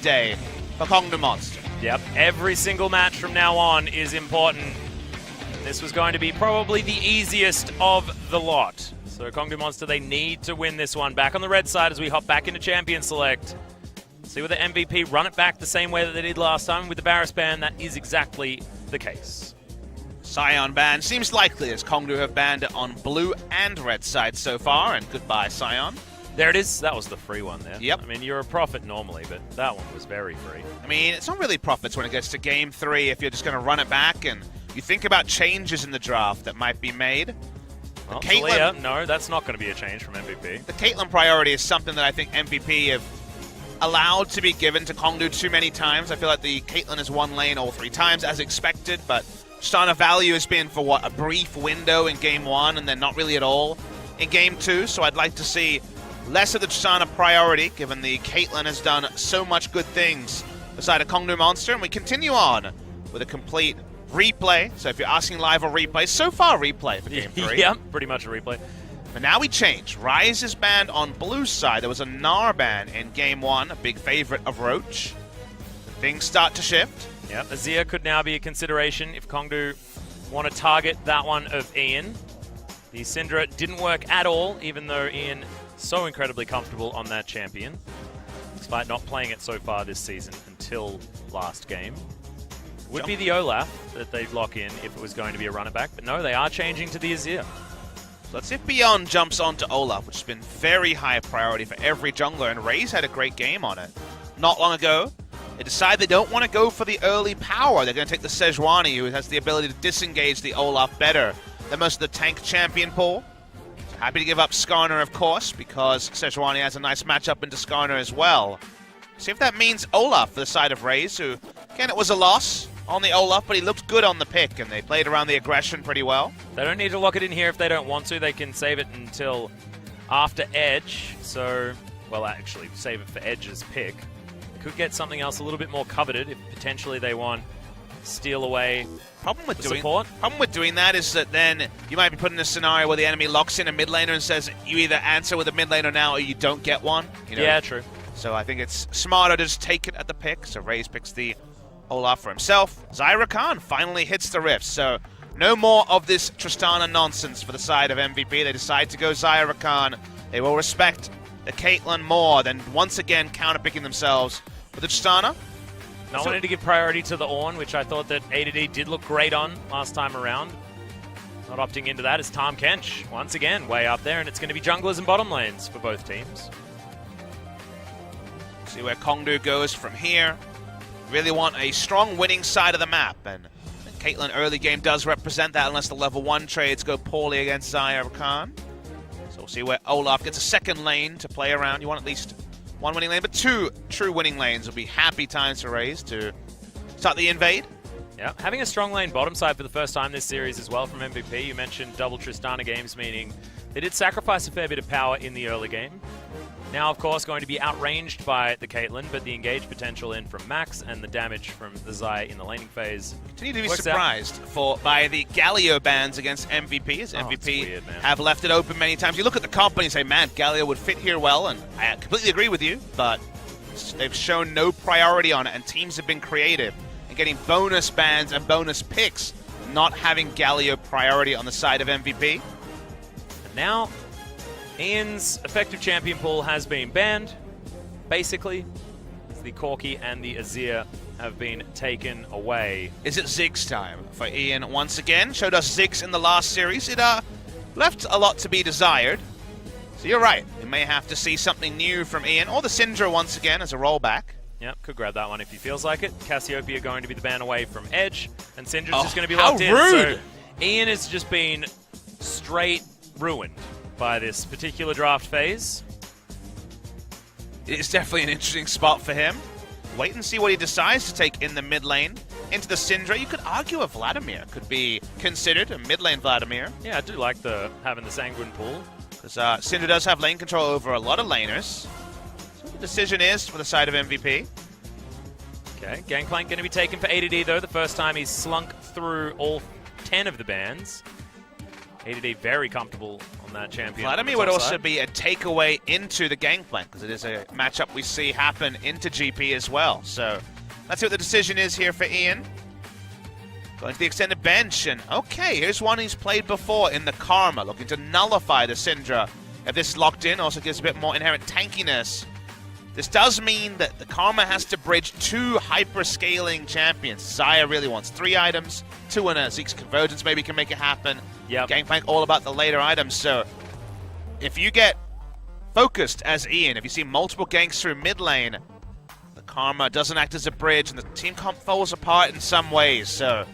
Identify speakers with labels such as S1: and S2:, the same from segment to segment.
S1: day for Kongdoo Monster.
S2: Yep, every single match from now on is important. This was going to be probably the easiest of the lot. So Kongdoo Monster, they need to win this one. Back on the red side as we hop back into Champion Select. See with the MVP, run it back the same way that they did last time. With the Barris ban, that is exactly the case.
S1: Sion ban seems likely as Kongdoo have banned it on blue and red side so far, and goodbye Sion.
S2: There it is. That was the free one there.
S1: Yep.
S2: I mean, you're a prophet normally, but that one was very free.
S1: I mean, it's not really profits when it gets to game 3 if you're just going to run it back and you think about changes in the draft that might be made.
S2: Well, Talia, no, that's not going to be a change from MVP.
S1: The Caitlyn priority is something that I think MVP have allowed to be given to Kongdoo too many times. I feel like the Caitlyn has won lane all 3 times as expected, but Tristana value has been for, what, a brief window in game 1 and then not really at all in game 2, so I'd like to see less of the Tristana priority, given the Caitlyn has done so much good things beside a Kongdoo Monster, and we continue on with a complete replay. So if you're asking live or replay, so far replay for game 3.
S2: Yeah, pretty much a replay.
S1: But now we change. Ryze is banned on blue side. There was a Gnar ban in game 1, a big favorite of Roach. Things start to shift.
S2: Yep, Azir could now be a consideration if Kongdoo want to target that one of Ian. The Syndra didn't work at all, even though Ian so incredibly comfortable on that champion, despite not playing it so far this season until last game. Would be the Olaf that they'd lock in if it was going to be a runner back, but no, they are changing to the Azir.
S1: Let's see if Beyond jumps onto Olaf, which has been very high priority for every jungler, and Raze had a great game on it. Not long ago, they decide they don't want to go for the early power. They're going to take the Sejuani, who has the ability to disengage the Olaf better than most of the tank champion pool. So happy to give up Skarner, of course, because Sejuani has a nice matchup into Skarner as well. See if that means Olaf for the side of Raze, who, again, it was a loss on the Olaf, but he looked good on the pick, and they played around the aggression pretty well.
S2: They don't need to lock it in here if they don't want to. They can save it until after Edge. So, well, actually, save it for Edge's pick. Could get something else a little bit more coveted if potentially they want steal away
S1: Problem with
S2: support.
S1: doing that is that then you might be put in a scenario where the enemy locks in a mid laner and says you either answer with a mid laner now or you don't get one. You know?
S2: Yeah, true.
S1: So I think it's smarter to just take it at the pick. So Raze picks the Olaf for himself. Zyra Khan finally hits the rift. So no more of this Tristana nonsense for the side of MVP. They decide to go Zyra Khan. They will respect the Caitlyn more than once again counterpicking themselves with the Tristana.
S2: Not wanting to give priority to the Ornn, which I thought that A2D did look great on last time around. Not opting into that is Tahm Kench, once again, way up there, and it's going to be junglers and bottom lanes for both teams.
S1: See where Kongdoo goes from here. Really want a strong winning side of the map, and Caitlyn early game does represent that unless the level 1 trades go poorly against Zyra Khan. So we'll see where Olaf gets a second lane to play around. You want at least one winning lane, but 2 true winning lanes will be happy times to Raze to start the invade.
S2: Yeah, having a strong lane bottom side for the first time this series as well from MVP. You mentioned double Tristana games, meaning they did sacrifice a fair bit of power in the early game. Now, of course, going to be outranged by the Caitlyn, but the engage potential in from Max and the damage from the Zai in the laning phase.
S1: Continue to be surprised by the Galio bans against MVP, as MVP weird, have left it open many times. You look at the comp and you say, man, Galio would fit here well, and I completely agree with you, but they've shown no priority on it, and teams have been creative and getting bonus bans and bonus picks, not having Galio priority on the side of MVP.
S2: And now, Ian's effective champion pool has been banned, basically. The Corki and the Azir have been taken away.
S1: Is it Ziggs time for Ian once again? Showed us Ziggs in the last series. It left a lot to be desired. So you're right. We may have to see something new from Ian, or the Syndra once again as a rollback.
S2: Yep, could grab that one if he feels like it. Cassiopeia going to be the ban away from Edge, and Syndra's just going to be locked in.
S1: Rude.
S2: So Ian has just been straight ruined by this particular draft phase.
S1: It's definitely an interesting spot for him. Wait and see what he decides to take in the mid lane. Into the Syndra, you could argue a Vladimir could be considered a mid lane Vladimir.
S2: Yeah, I do like having the Sanguine pool.
S1: Because Syndra does have lane control over a lot of laners. So the decision is for the side of MVP.
S2: Okay, Gangplank going to be taken for A2D though, the first time he's slunk through all 10 of the bans. A2D very comfortable on on that champion.
S1: Vladimir would also be a takeaway into the Gangplank, because it is a matchup we see happen into GP as well. So let's see what the decision is here for Ian. Going to the extended bench, and okay, here's one he's played before in the Karma, looking to nullify the Syndra. If this is locked in, also gives a bit more inherent tankiness. This does mean that the Karma has to bridge 2 hyper-scaling champions. Xayah really wants 3 items, 2 and a Zeke's Convergence maybe can make it happen.
S2: Yep.
S1: Gangplank all about the later items, so if you get focused as Ian, if you see multiple ganks through mid lane, the Karma doesn't act as a bridge, and the team comp falls apart in some ways, so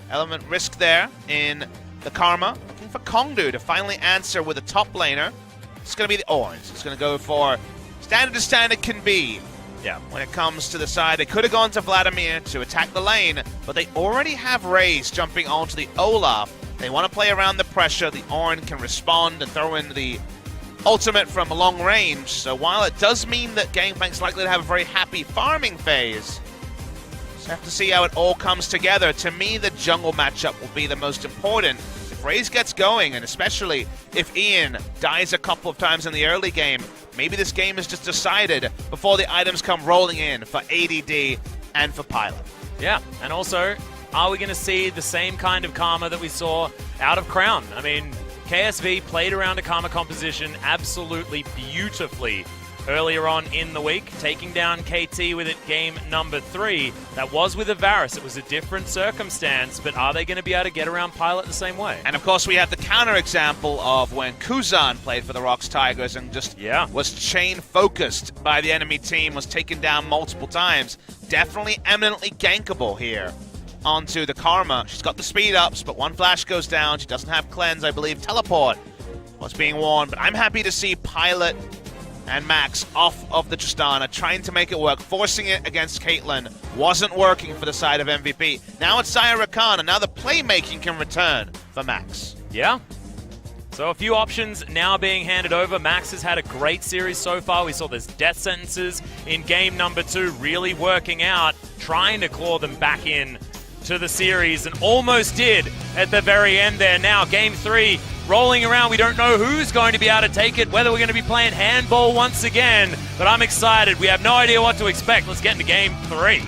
S1: element risk there in the Karma. Looking for Kongdoo to finally answer with a top laner. It's going to be the Orange. It's going to go for standard as standard can be. Yeah, when it comes to the side, they could have gone to Vladimir to attack the lane, but they already have Raze jumping onto the Olaf. They want to play around the pressure. The Orange can respond and throw in the ultimate from long range. So while it does mean that Gangplank's likely to have a very happy farming phase, just have to see how it all comes together. To me, the jungle matchup will be the most important. If Raze gets going, and especially if Ian dies a couple of times in the early game, maybe this game is just decided before the items come rolling in for ADD and for Pilot.
S2: Yeah, and also, are we going to see the same kind of Karma that we saw out of Crown? I mean, KSV played around a Karma composition absolutely beautifully earlier on in the week, taking down KT with it game number 3. That was with a Varus. It was a different circumstance, but are they going to be able to get around Pilot the same way?
S1: And of course, we have the counter example of when Kuzan played for the Rocks Tigers and just was chain-focused by the enemy team, was taken down multiple times. Definitely eminently gankable here onto the Karma. She's got the speed-ups, but one flash goes down. She doesn't have cleanse, I believe. Teleport was being worn, but I'm happy to see Pilot and Max off of the Tristana, trying to make it work, forcing it against Caitlyn. Wasn't working for the side of MVP. Now it's Xayah Rakan, and now the playmaking can return for Max.
S2: Yeah. So a few options now being handed over. Max has had a great series so far. We saw there's death sentences in game number 2 really working out, trying to claw them back in to the series, and almost did at the very end there. Now game 3 rolling around. We don't know who's going to be able to take it, whether we're going to be playing handball once again, but I'm excited. We have no idea what to expect. Let's get into game 3.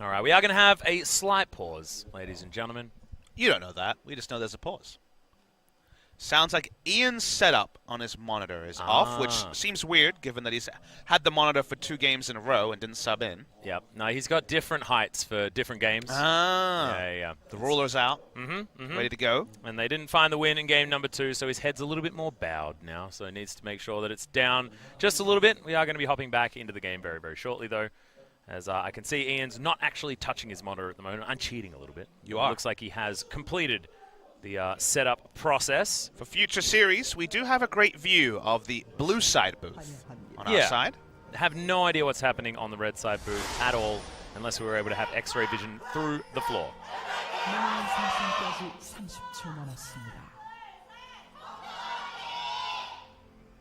S2: All right, we are going to have a slight pause, ladies and gentlemen.
S1: You don't know that. We just know there's a pause. Sounds like Ian's setup on his monitor is off, which seems weird given that he's had the monitor for 2 games in a row and didn't sub in.
S2: Yep. No, he's got different heights for different games.
S1: Yeah. The ruler's out, ready to go.
S2: And they didn't find the win in game number 2, so his head's a little bit more bowed now, so he needs to make sure that it's down just a little bit. We are going to be hopping back into the game very, very shortly, though, as I can see Ian's not actually touching his monitor at the moment. I'm cheating a little bit.
S1: You are.
S2: It looks like he has completed the setup process.
S1: For future series, we do have a great view of the blue side booth on our side.
S2: Have no idea what's happening on the red side booth at all, unless we were able to have X-ray vision through the floor.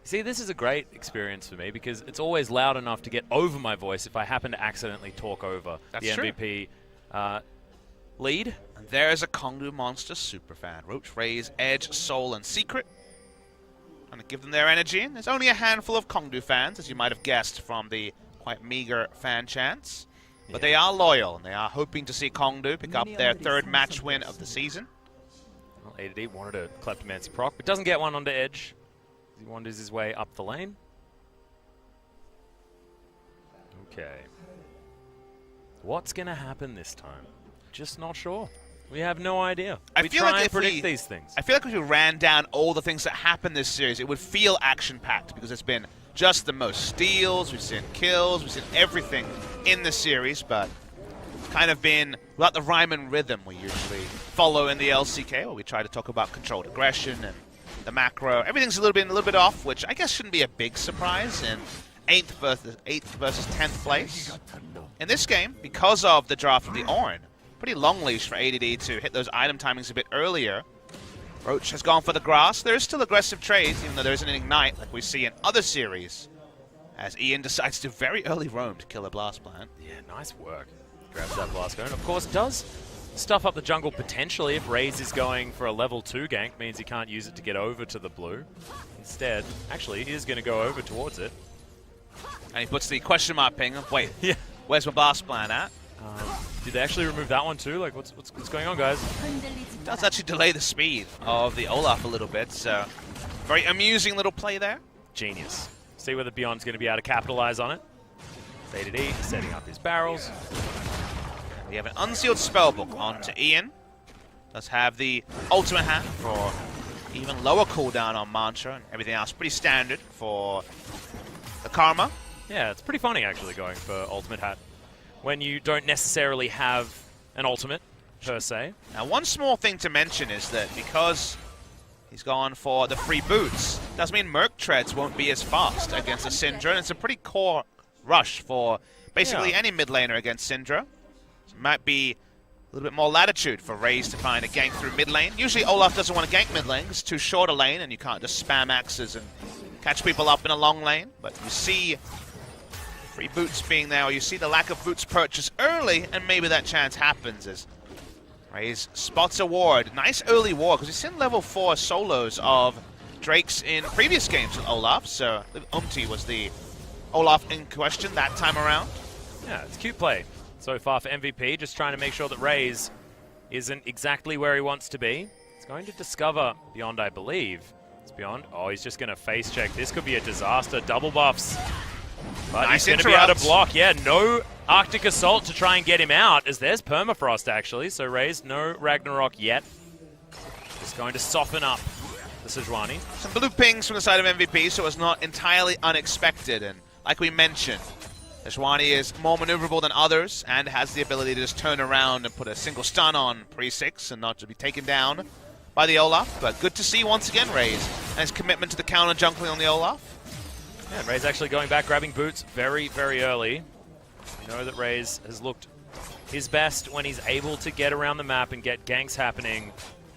S2: See, this is a great experience for me because it's always loud enough to get over my voice if I happen to accidentally talk over the MVP lead.
S1: And there's a Kongdoo Monster superfan. Roach, Raze, Edge, Soul, and Secret. Going to give them their energy. And there's only a handful of Kongdoo fans, as you might have guessed from the quite meager fan chants. But they are loyal, and they are hoping to see Kongdoo pick up their 3rd match win of the season.
S2: Well, ADD wanted a Kleptomancy proc, but doesn't get one onto Edge. He wanders his way up the lane. Okay. What's going to happen this time? Just not sure. We have no idea. We try and predict these things.
S1: I feel like if we ran down all the things that happened this series, it would feel action-packed because it's been just the most steals, we've seen kills, we've seen everything in the series, but it's kind of been without the rhyme and rhythm we usually follow in the LCK, where we try to talk about controlled aggression and the macro. Everything's a little bit off, which I guess shouldn't be a big surprise in 8th versus 10th place. In this game, because of the draft of the Ornn, pretty long leash for ADD to hit those item timings a bit earlier. Roach has gone for the grass. There is still aggressive trades, even though there isn't an ignite like we see in other series. As Ian decides to very early roam to kill a blast plant.
S2: Yeah, nice work. Grabs that blast cone. Of course, does stuff up the jungle potentially if Raze is going for a level 2 gank. Means he can't use it to get over to the blue. Instead, actually, he is going to go over towards it.
S1: And he puts the question mark ping of, wait,
S2: yeah,
S1: where's my blast plant at?
S2: Did they actually remove that one too? Like, what's going on, guys?
S1: It does actually delay the speed of the Olaf a little bit, so very amusing little play there.
S2: Genius. See whether Beyond's going to be able to capitalize on it. W8D setting up his barrels.
S1: We have an unsealed spellbook onto Ian. Does have the ultimate hat for even lower cooldown on Mantra and everything else. Pretty standard for the Karma.
S2: Yeah, it's pretty funny actually going for ultimate hat when you don't necessarily have an ultimate per se.
S1: Now, one small thing to mention is that because he's gone for the free boots, does mean Merc Treads won't be as fast against a Syndra, and it's a pretty core rush for basically any mid laner against Syndra. So it might be a little bit more latitude for Raze to find a gank through mid lane. Usually Olaf doesn't want to gank mid lane, it's too short a lane and you can't just spam axes and catch people up in a long lane. But you see free boots being there, or you see the lack of boots purchase early, and maybe that chance happens as Raze spots a ward. Nice early ward, because we've seen level 4 solos of Drakes in previous games with Olaf, so Umti was the Olaf in question that time around.
S2: Yeah, it's cute play so far for MVP, just trying to make sure that Raze isn't exactly where he wants to be. He's going to discover Beyond, I believe. It's Beyond. Oh, he's just going to face check. This could be a disaster. Double buffs. But
S1: nice,
S2: he's going to be able to block. Yeah, no Arctic Assault to try and get him out, as there's Permafrost, actually. So Raze, no Ragnarok yet. Just going to soften up the Sejuani.
S1: Some blue pings from the side of MVP, so it's not entirely unexpected. And like we mentioned, Sejuani is more maneuverable than others and has the ability to just turn around and put a single stun on Pre-6 and not to be taken down by the Olaf. But good to see once again Raze and his commitment to the counter jungling on the Olaf.
S2: Yeah, and Raze actually going back, grabbing boots very, very early. You know that Raze has looked his best when he's able to get around the map and get ganks happening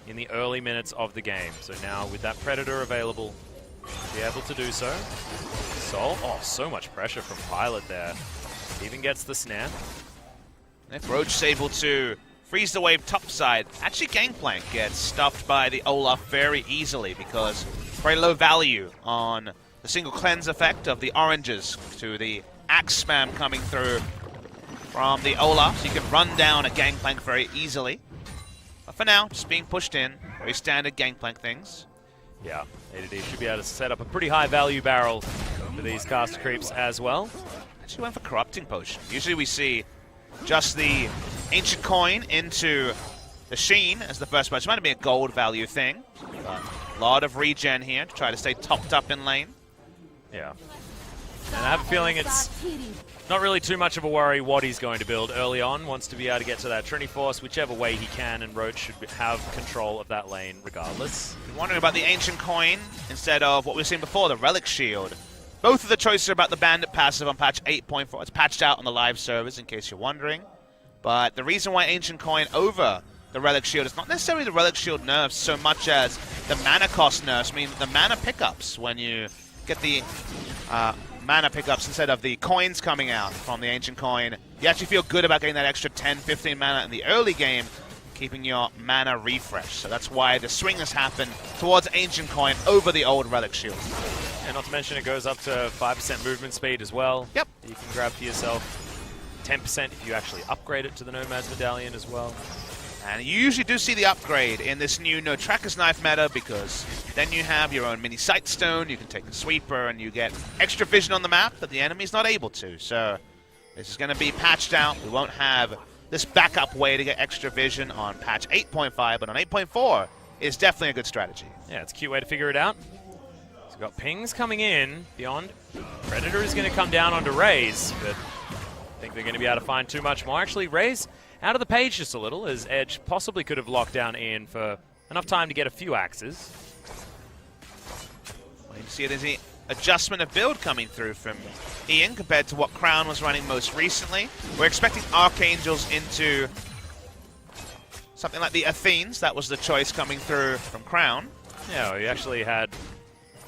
S2: in the early minutes of the game. So now with that Predator available, be able to do so. Sol, oh, so much pressure from Pilot there. Even gets the snare.
S1: If Roach is able to freeze the wave topside, actually Gangplank gets stuffed by the Olaf very easily because very low value on the single cleanse effect of the oranges to the axe spam coming through from the Olaf, so you can run down a Gangplank very easily. But for now, just being pushed in, very standard Gangplank things.
S2: Yeah, ADD should be able to set up a pretty high value barrel for these caster creeps as well.
S1: Actually went for Corrupting Potion. Usually we see just the Ancient Coin into the Sheen as the first punch. It might have been a gold value thing, but a lot of regen here to try to stay topped up in lane.
S2: Yeah. And I have a feeling it's not really too much of a worry what he's going to build early on. Wants to be able to get to that Trinity Force whichever way he can, and Roach should have control of that lane regardless.
S1: Been wondering about the Ancient Coin instead of what we've seen before, the Relic Shield. Both of the choices are about the Bandit passive on patch 8.4. It's patched out on the live servers in case you're wondering. But the reason why Ancient Coin over the Relic Shield is not necessarily the Relic Shield nerfs so much as the mana cost nerfs. I mean, the mana pickups when you get the mana pickups instead of the coins coming out from the Ancient Coin. You actually feel good about getting that extra 10, 15 mana in the early game, keeping your mana refresh. So that's why the swing has happened towards Ancient Coin over the old Relic Shield.
S2: And not to mention it goes up to 5% movement speed as well.
S1: Yep.
S2: You can grab for yourself. 10% if you actually upgrade it to the Nomad's Medallion as well.
S1: And you usually do see the upgrade in this new No Tracker's Knife meta because then you have your own mini Sight Stone, you can take a sweeper, and you get extra vision on the map that the enemy's not able to. So this is going to be patched out. We won't have this backup way to get extra vision on patch 8.5, but on 8.4 is definitely a good strategy.
S2: Yeah, it's a cute way to figure it out. So we've got pings coming in. Beyond, Predator is going to come down onto Raze, but I think they're going to be able to find too much more. Actually, Raze out of the page just a little, as Edge possibly could have locked down Ian for enough time to get a few axes.
S1: Well, you can see there's an adjustment of build coming through from Ian compared to what Crown was running most recently. We're expecting Archangels into something like the Athenes. That was the choice coming through from Crown.
S2: Yeah, well, you actually had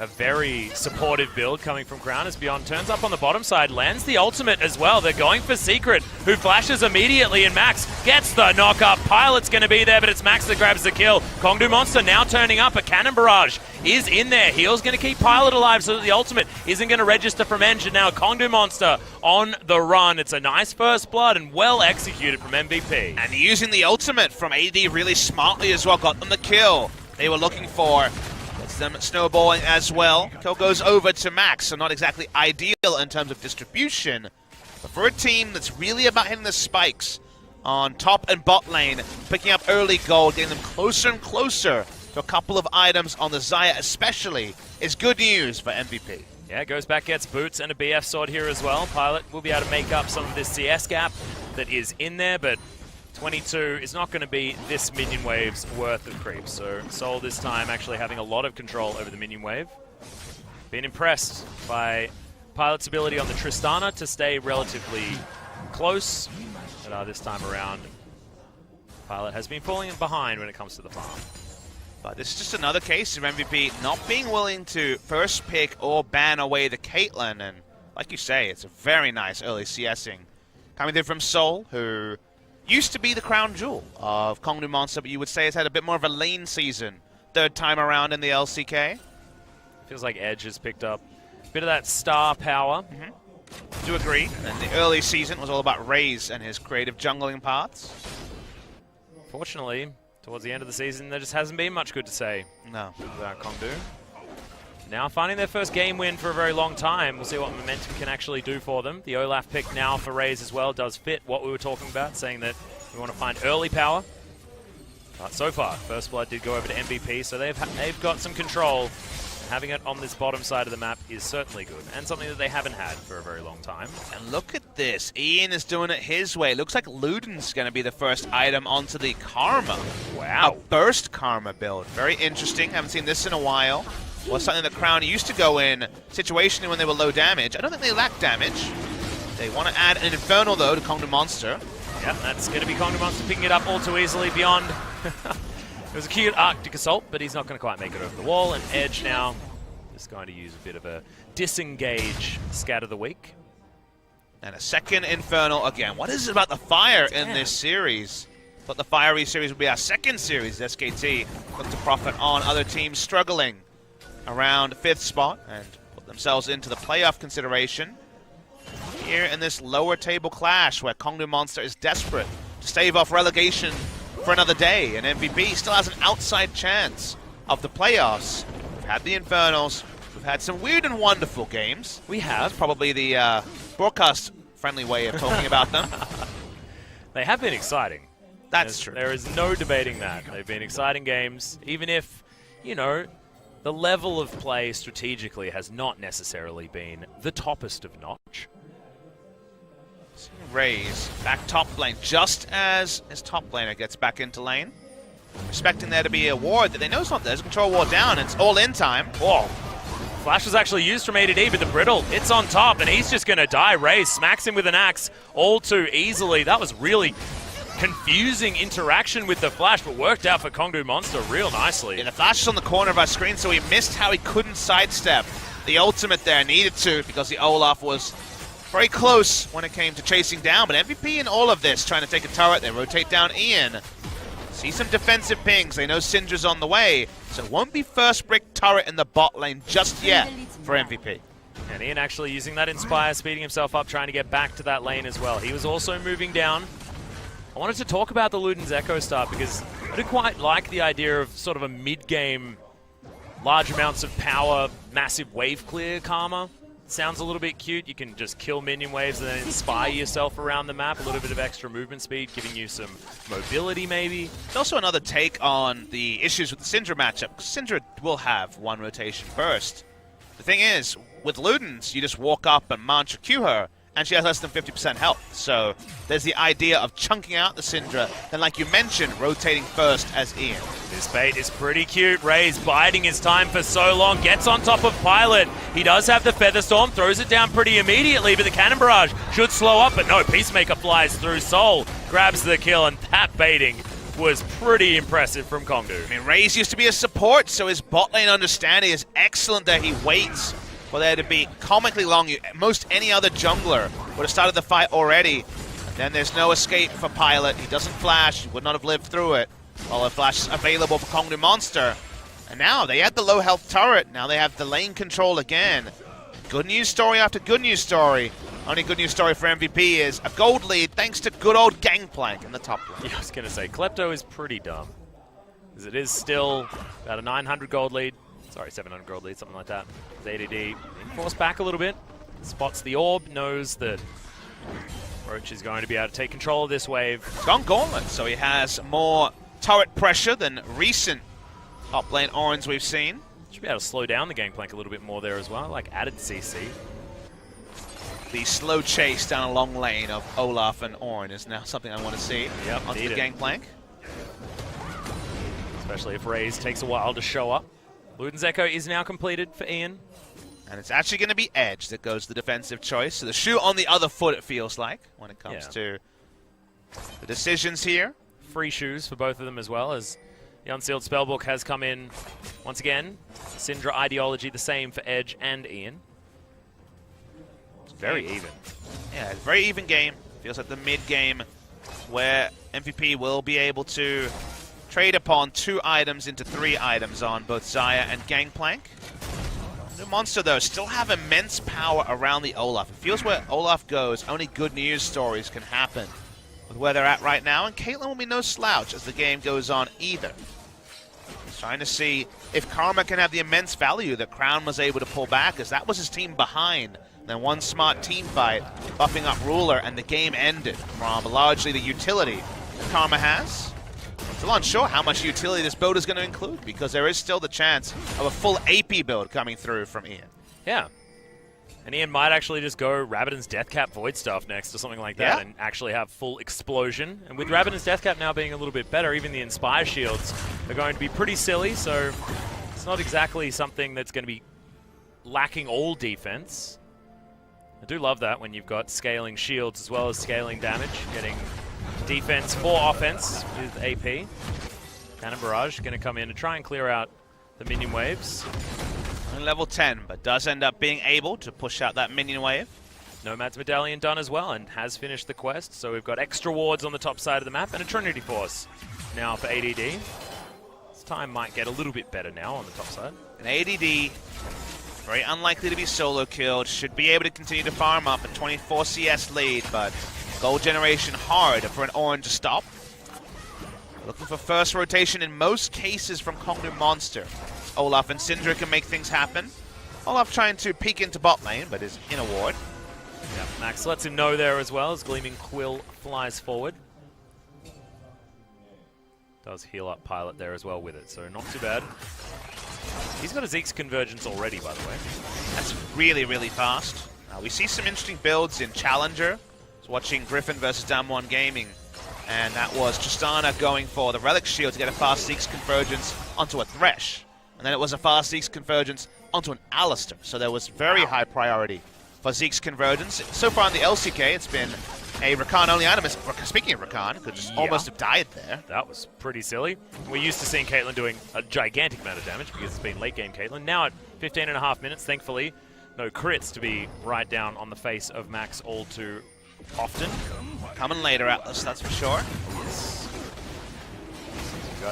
S2: a very supportive build coming from Crown as Beyond turns up on the bottom side, lands the ultimate as well. They're going for Secret, who flashes immediately, and Max gets the knock up. Pilot's going to be there, but it's Max that grabs the kill. Kongdoo Monster now turning up. A cannon barrage is in there. Heal's going to keep Pilot alive so that the ultimate isn't going to register from Engine. Now Kongdoo Monster on the run. It's a nice first blood and well executed from MVP.
S1: And using the ultimate from AD really smartly as well, got them the kill they were looking for. Them snowballing as well. Kill goes over to Max, so not exactly ideal in terms of distribution. But for a team that's really about hitting the spikes on top and bot lane, picking up early gold, getting them closer and closer to a couple of items on the Xayah especially, is good news for MVP.
S2: Yeah, goes back, gets boots and a BF sword here as well. Pilot will be able to make up some of this CS gap that is in there, but 22 is not going to be this minion wave's worth of creeps. So Soul this time actually having a lot of control over the minion wave. Been impressed by Pilot's ability on the Tristana to stay relatively close. But this time around, Pilot has been falling behind when it comes to the farm.
S1: But this is just another case of MVP not being willing to first pick or ban away the Caitlyn. And like you say, it's a very nice early CSing. Coming through from Soul, who used to be the crown jewel of Kongdoo Monster, but you would say it's had a bit more of a lane season. Third time around in the LCK.
S2: Feels like Edge has picked up a bit of that star power.
S1: Do agree. And the early season was all about Raze and his creative jungling parts.
S2: Fortunately, towards the end of the season, there just hasn't been much good to say
S1: No.
S2: about Kongdoo. Now finding their first game win for a very long time. We'll see what momentum can actually do for them. The Olaf pick now for Raze as well does fit what we were talking about, saying that we want to find early power. But so far, First Blood did go over to MVP, so they've got some control. Having it on this bottom side of the map is certainly good, and something that they haven't had for a very long time.
S1: And look at this. Ian is doing it his way. Looks like Luden's going to be the first item onto the Karma.
S2: Wow.
S1: A burst Karma build. Very interesting. Haven't seen this in a while. Was something the Crown used to go in situationally when they were low damage. I don't think they lack damage. They want to add an Infernal, though, to Kongdoo Monster.
S2: Yeah, that's going to be Kongdoo Monster picking it up all too easily beyond. It was a cute Arctic Assault, but he's not going to quite make it over the wall. And Edge now is going to use a bit of a disengage scatter the weak.
S1: And a second Infernal again. What is it about the fire in this series? Thought the fiery series would be our second series. SKT look to profit on other teams struggling around 5th spot and put themselves into the playoff consideration. Here in this lower table clash where Kongdoo Monster is desperate to stave off relegation for another day, and MVP still has an outside chance of the playoffs. We've had the Infernals, we've had some weird and wonderful games.
S2: We have.
S1: Probably the broadcast-friendly way of talking about them.
S2: They have been exciting.
S1: That's true.
S2: There is no debating that. They've been exciting games, even if, you know, the level of play strategically has not necessarily been the toppest of notch.
S1: Raze back top lane, just as his top laner gets back into lane. Expecting there to be a ward that they know is not there. There's a control ward down, and it's all in time.
S2: Whoa. Flash was actually used from ADD, but the Brittle, it's on top, and he's just going to die. Raze smacks him with an axe all too easily. That was really confusing interaction with the Flash, but worked out for Kongdoo Monster real nicely.
S1: Yeah, the Flash is on the corner of our screen, so he missed how he couldn't sidestep. The ultimate there needed to, because the Olaf was very close when it came to chasing down, but MVP in all of this, trying to take a turret. They rotate down Ian. See some defensive pings. They know Syndra's on the way, so it won't be first brick turret in the bot lane just yet for MVP.
S2: And Ian actually using that Inspire, speeding himself up, trying to get back to that lane as well. He was also moving down. I wanted to talk about the Luden's Echo start because I didn't quite like the idea of sort of a mid-game, large amounts of power, massive wave clear Karma. Sounds a little bit cute. You can just kill minion waves and then inspire yourself around the map. A little bit of extra movement speed, giving you some mobility maybe.
S1: It's also another take on the issues with the Syndra matchup. Syndra will have one rotation burst. The thing is, with Luden's, you just walk up and Mantra Q her, and she has less than 50% health. So there's the idea of chunking out the Syndra, and like you mentioned, rotating first as Ian.
S2: This bait is pretty cute. Raze biding his time for so long, gets on top of Pilot. He does have the Featherstorm, throws it down pretty immediately, but the Cannon Barrage should slow up, but no, Peacemaker flies through. Soul grabs the kill, and that baiting was pretty impressive from Kongdoo.
S1: I mean, Raze used to be a support, so his bot lane understanding is excellent that he waits for there to be comically long. Most any other jungler would have started the fight already. And then there's no escape for Pilot. He doesn't flash. He would not have lived through it. Well, a flash is available for Kongdoo Monster. And now they had the low health turret. Now they have the lane control again. Good news story after good news story. Only good news story for MVP is a gold lead thanks to good old Gangplank in the top lane.
S2: Yeah, I was going to say, Klepto is pretty dumb. Because it is still about a 900 gold lead. Sorry, 700 gold lead, something like that. ADD being forced back a little bit. Spots the orb, knows that Roach is going to be able to take control of this wave.
S1: He's gone Gauntlet, so he has more turret pressure than recent top lane Orns we've seen.
S2: Should be able to slow down the Gangplank a little bit more there as well, like added CC.
S1: The slow chase down a long lane of Olaf and Ornn is now something I want to see onto the Gangplank.
S2: Especially if Raze takes a while to show up. Luden's Echo is now completed for Ian.
S1: And it's actually going to be Edge that goes the defensive choice. So the shoe on the other foot, it feels like, when it comes to the decisions here.
S2: Free shoes for both of them as well, as the Unsealed Spellbook has come in once again. Syndra ideology the same for Edge and Ian. It's very even.
S1: Yeah, it's a very even game. Feels like the mid-game where MVP will be able to trade upon 2 items into 3 items on both Xayah and Gangplank. The Monster, though, still have immense power around the Olaf. It feels where Olaf goes, only good news stories can happen with where they're at right now, and Caitlyn will be no slouch as the game goes on either. He's trying to see if Karma can have the immense value that Crown was able to pull back, as that was his team behind. Then one smart team fight, buffing up Ruler, and the game ended from largely the utility that Karma has. Still unsure how much utility this build is going to include, because there is still the chance of a full AP build coming through from Ian.
S2: Yeah. And Ian might actually just go Rabbidan's Deathcap Void Staff next or something like that and actually have full explosion. And with Rabbidan's Deathcap now being a little bit better, even the Inspire Shields are going to be pretty silly, so it's not exactly something that's going to be lacking all defense. I do love that when you've got scaling shields as well as scaling damage, getting defense for offense with AP. Cannon Barrage going to come in to try and clear out the minion waves.
S1: Only level 10, but does end up being able to push out that minion wave.
S2: Nomad's Medallion done as well and has finished the quest, so we've got extra wards on the top side of the map and a Trinity Force now for ADD. This time might get a little bit better now on the top side.
S1: An ADD, very unlikely to be solo killed, should be able to continue to farm up a 24 CS lead, but gold generation hard for an Ornn to stop. Looking for first rotation in most cases from Kongdoo Monster. Olaf and Syndra can make things happen. Olaf trying to peek into bot lane, but is in a ward.
S2: Yeah, Max lets him know there as well as Gleaming Quill flies forward. Does heal up Pilot there as well with it, so not too bad. He's got a Zeke's Convergence already, by the way.
S1: That's really, really fast. We see some interesting builds in Challenger. I was watching Griffin versus Damwon Gaming, and that was Tristana going for the Relic Shield to get a fast Zeke's Convergence onto a Thresh. And then it was a fast Zeke's Convergence onto an Alistar. So there was very high priority for Zeke's Convergence. So far in the LCK, it's been a Rakan only item. Speaking of Rakan, could just almost have died there.
S2: That was pretty silly. We're used to seeing Caitlyn doing a gigantic amount of damage because it's been late game Caitlyn. Now at 15.5 minutes, thankfully, no crits to be right down on the face of Max all too often.
S1: Coming later, Atlas, that's for sure.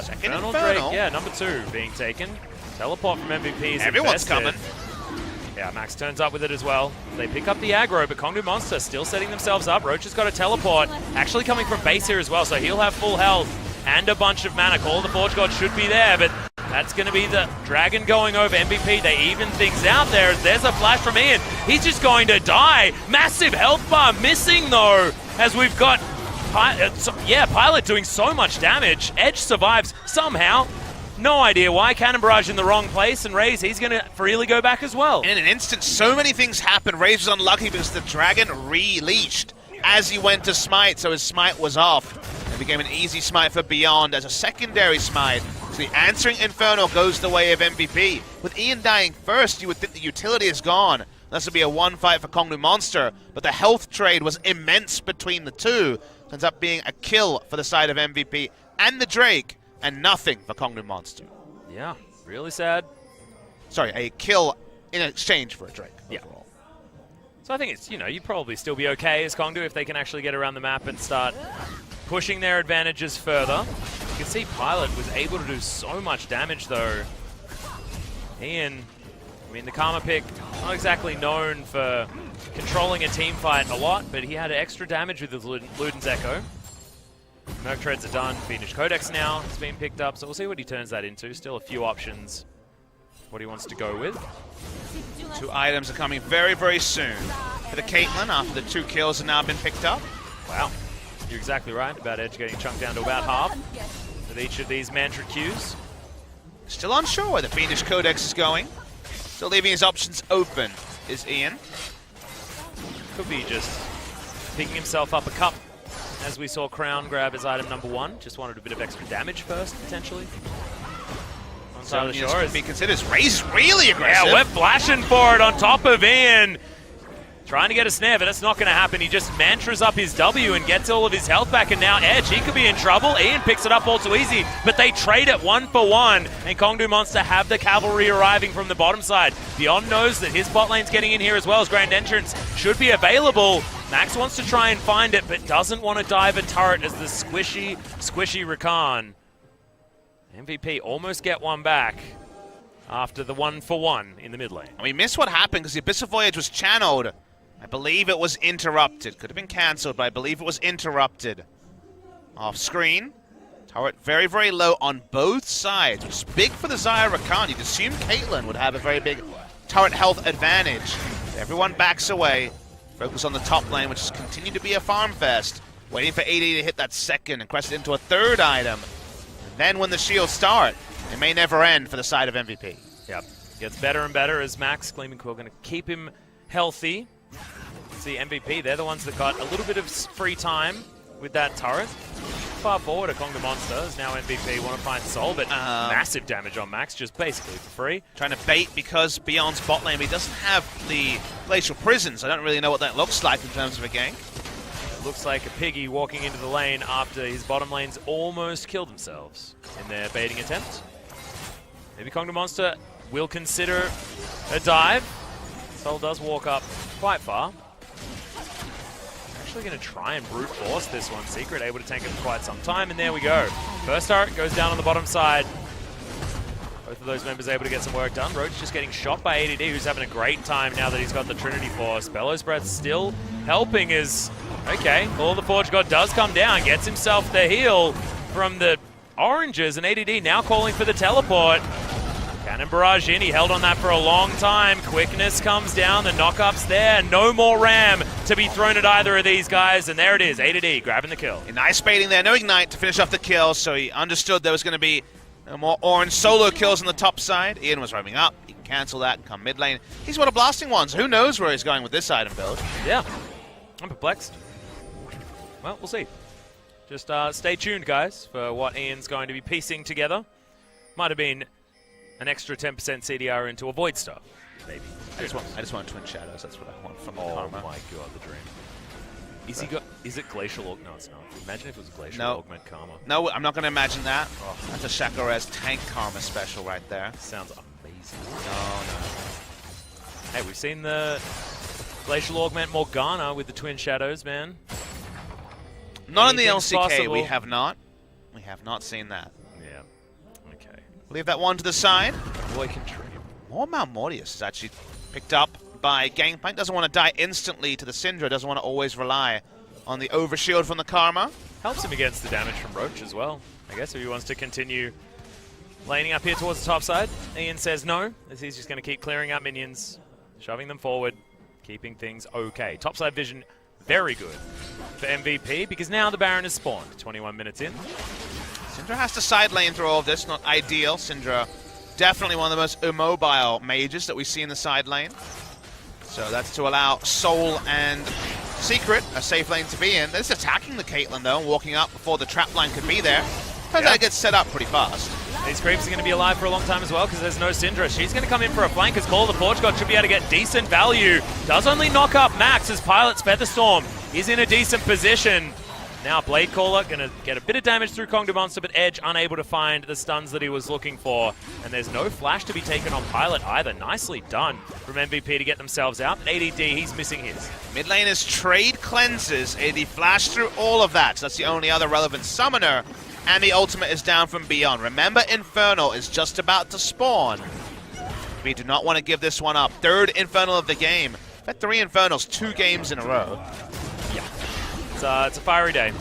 S1: Second
S2: Infernal
S1: Infernal.
S2: Drake, yeah, number 2 being taken. Teleport from MVP is
S1: Everyone's
S2: invested.
S1: coming.
S2: Yeah, Max turns up with it as well. They pick up the aggro, but Kongdoo Monster still setting themselves up. Roach has got a teleport, actually coming from base here as well, so he'll have full health and a bunch of mana. Call of the Forge God should be there, but that's going to be the Dragon going over MVP. They even things out there. There's a flash from Ian. He's just going to die. Massive health bar missing, though, as we've got Pilot doing so much damage. Edge survives somehow. No idea why. Cannon Barrage in the wrong place, and Raze, he's going to freely go back as well.
S1: In an instant, so many things happened. Raze was unlucky because the Dragon re-leashed as he went to smite, so his smite was off. It became an easy smite for Beyond as a secondary smite. So the answering Inferno goes the way of MVP. With Ian dying first, you would think the utility is gone. This would be a one fight for Kongdoo Monster, but the health trade was immense between the two. Ends up being a kill for the side of MVP. and the Drake, and nothing for Kongdoo Monster.
S2: Yeah, really sad.
S1: Sorry, a kill in exchange for a Drake.
S2: Yeah.
S1: Overall.
S2: So I think it's, you'd probably still be okay as Kongdoo if they can actually get around the map and start pushing their advantages further. You can see Pilot was able to do so much damage though. Ian, I mean, the Karma pick, not exactly known for controlling a team fight a lot, but he had extra damage with his Luden's Echo. Merc Treads are done. Fiendish Codex now has been picked up, so we'll see what he turns that into. Still a few options what he wants to go with.
S1: 2 items are coming very, very soon for the Caitlyn after the 2 kills have now been picked up.
S2: Wow, you're exactly right about Edge getting chunked down to about half with each of these mantra Qs.
S1: Still unsure where the Fiendish Codex is going. Still leaving his options open is Ian.
S2: Could be just picking himself up a cup, as we saw Crown grab as item number 1. Just wanted a bit of extra damage first, potentially.
S1: So could be considered. Ray's really aggressive.
S2: Yeah, we're flashing for it on top of Ian. Trying to get a snare, but that's not going to happen. He just mantras up his W and gets all of his health back, and now Edge, he could be in trouble. Ian picks it up all too easy, but they trade it 1 for 1, and Kongdoo Monster have the cavalry arriving from the bottom side. Beyond knows that his bot lane's getting in here as well, as Grand Entrance should be available. Max wants to try and find it, but doesn't want to dive a turret as the squishy Rakan. MVP almost get one back after the 1 for 1 in the mid lane.
S1: And we missed what happened because the Abyssal Voyage was channeled. I believe it was interrupted. Could have been cancelled, but I believe it was interrupted. Off screen. Turret very, very low on both sides. Which is big for the Xayah Rakan. You'd assume Caitlyn would have a very big turret health advantage. Everyone backs away. Focus on the top lane, which has continued to be a farm fest. Waiting for AD to hit that second and crest it into a 3rd item. And then when the shields start, it may never end for the side of MVP.
S2: Yep. Gets better and better as Max, Gleaming Quill, going to keep him healthy. See MVP, they're the ones that got a little bit of free time with that turret. Far forward, a Kongdoo Monster is now MVP, want to find Soul, but massive damage on Max, just basically for free.
S1: Trying to bait because Beyond's bot lane, but he doesn't have the Glacial Prisons. I don't really know what that looks like in terms of a gank.
S2: It looks like a piggy walking into the lane after his bottom lanes almost killed themselves in their baiting attempt. Maybe Kongdoo Monster will consider a dive. Soul does walk up quite far. Actually going to try and brute force this one. Secret able to tank it for quite some time, and there we go. First turret goes down on the bottom side. Both of those members able to get some work done. Roach just getting shot by ADD, who's having a great time now that he's got the Trinity Force. Bellows Breath still helping as, okay, all the Forge God does come down, gets himself the heal from the Oranges, and ADD now calling for the teleport. Cannon Barrage in, he held on that for a long time. Quickness comes down, the knockup's there. No more Ram to be thrown at either of these guys, and there it is, ADD grabbing the kill.
S1: A nice baiting there, no Ignite to finish off the kill, so he understood there was going to be more orange solo kills on the top side. Ian was roaming up, he can cancel that and come mid lane. He's one of blasting ones, who knows where he's going with this item build.
S2: Yeah, I'm perplexed. Well, we'll see. Just stay tuned, guys, for what Ian's going to be piecing together. Might have been an extra 10% CDR into a Void Star, maybe.
S1: I just want Twin Shadows. That's what I want from the Karma.
S2: Oh my god, the dream. Is it Glacial Augment? No, it's not. Imagine if it was Glacial Augment Karma.
S1: No, I'm not going to imagine that. Oh, that's a Shakarez tank Karma special right there.
S2: Sounds amazing.
S1: No.
S2: Hey, we've seen the Glacial Augment Morgana with the Twin Shadows, man.
S1: Not in the LCK,
S2: possible.
S1: we have not. We have not seen that.
S2: Yeah, okay.
S1: Leave that one to the side.
S2: Boy can dream.
S1: More Malmortius is actually picked up by Gangplank. Doesn't want to die instantly to the Syndra. Doesn't want to always rely on the overshield from the Karma.
S2: Helps him against the damage from Roach as well. I guess if he wants to continue laning up here towards the top side. Ian says no, as he's just going to keep clearing out minions, shoving them forward, keeping things okay. Topside vision, very good for MVP, because now the Baron is spawned. 21 minutes in.
S1: Syndra has to side lane through all of this. Not ideal. Syndra, definitely one of the most immobile mages that we see in the side lane. So that's to allow Soul and Secret a safe lane to be in. They're just attacking the Caitlyn, though, and walking up before the trap line could be there. Turns out it gets set up pretty fast.
S2: These creeps are going to be alive for a long time as well, because there's no Syndra. She's going to come in for a flank as Call of the Forge God should be able to get decent value. Does only knock up Max as Pilot's Featherstorm is in a decent position. Now Blade Caller going to get a bit of damage through Kongdoo Monster, but Edge unable to find the stuns that he was looking for. And there's no flash to be taken on Pilot either. Nicely done from MVP to get themselves out. But ADD, he's missing his.
S1: Mid laners trade cleanses. AD flashed through all of that. So that's the only other relevant summoner. And the ultimate is down from Beyond. Remember, Infernal is just about to spawn. We do not want to give this one up. Third Infernal of the game. We've had 3 Infernals 2 games in a row.
S2: Yeah. It's a fiery day.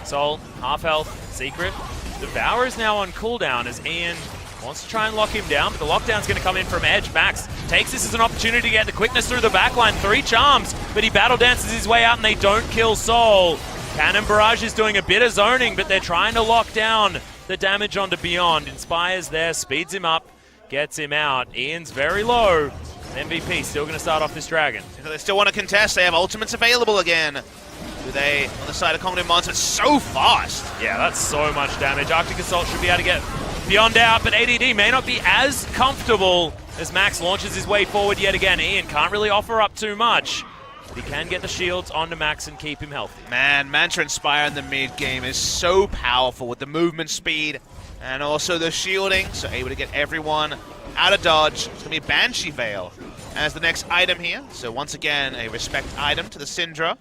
S2: Soul, half health, Secret. Devour is now on cooldown as Ian wants to try and lock him down, but the lockdown's going to come in from Edge. Max takes this as an opportunity to get the quickness through the backline. 3 charms, but he battle dances his way out and they don't kill Soul. Cannon Barrage is doing a bit of zoning, but they're trying to lock down the damage onto Beyond. Inspires there, speeds him up, gets him out. Ian's very low. MVP still going to start off this dragon.
S1: They still want to contest. They have ultimates available again. Do they, on the side of Kongdoo Monster, so fast?
S2: Yeah, that's so much damage. Arctic Assault should be able to get Beyond out, but ADD may not be as comfortable as Max launches his way forward yet again. Ian can't really offer up too much. He can get the shields onto Max and keep him healthy.
S1: Man, Mantra Inspire in the mid game is so powerful with the movement speed and also the shielding, so able to get everyone out of dodge. It's going to be Banshee Veil as the next item here. So once again, a respect item to the Syndra.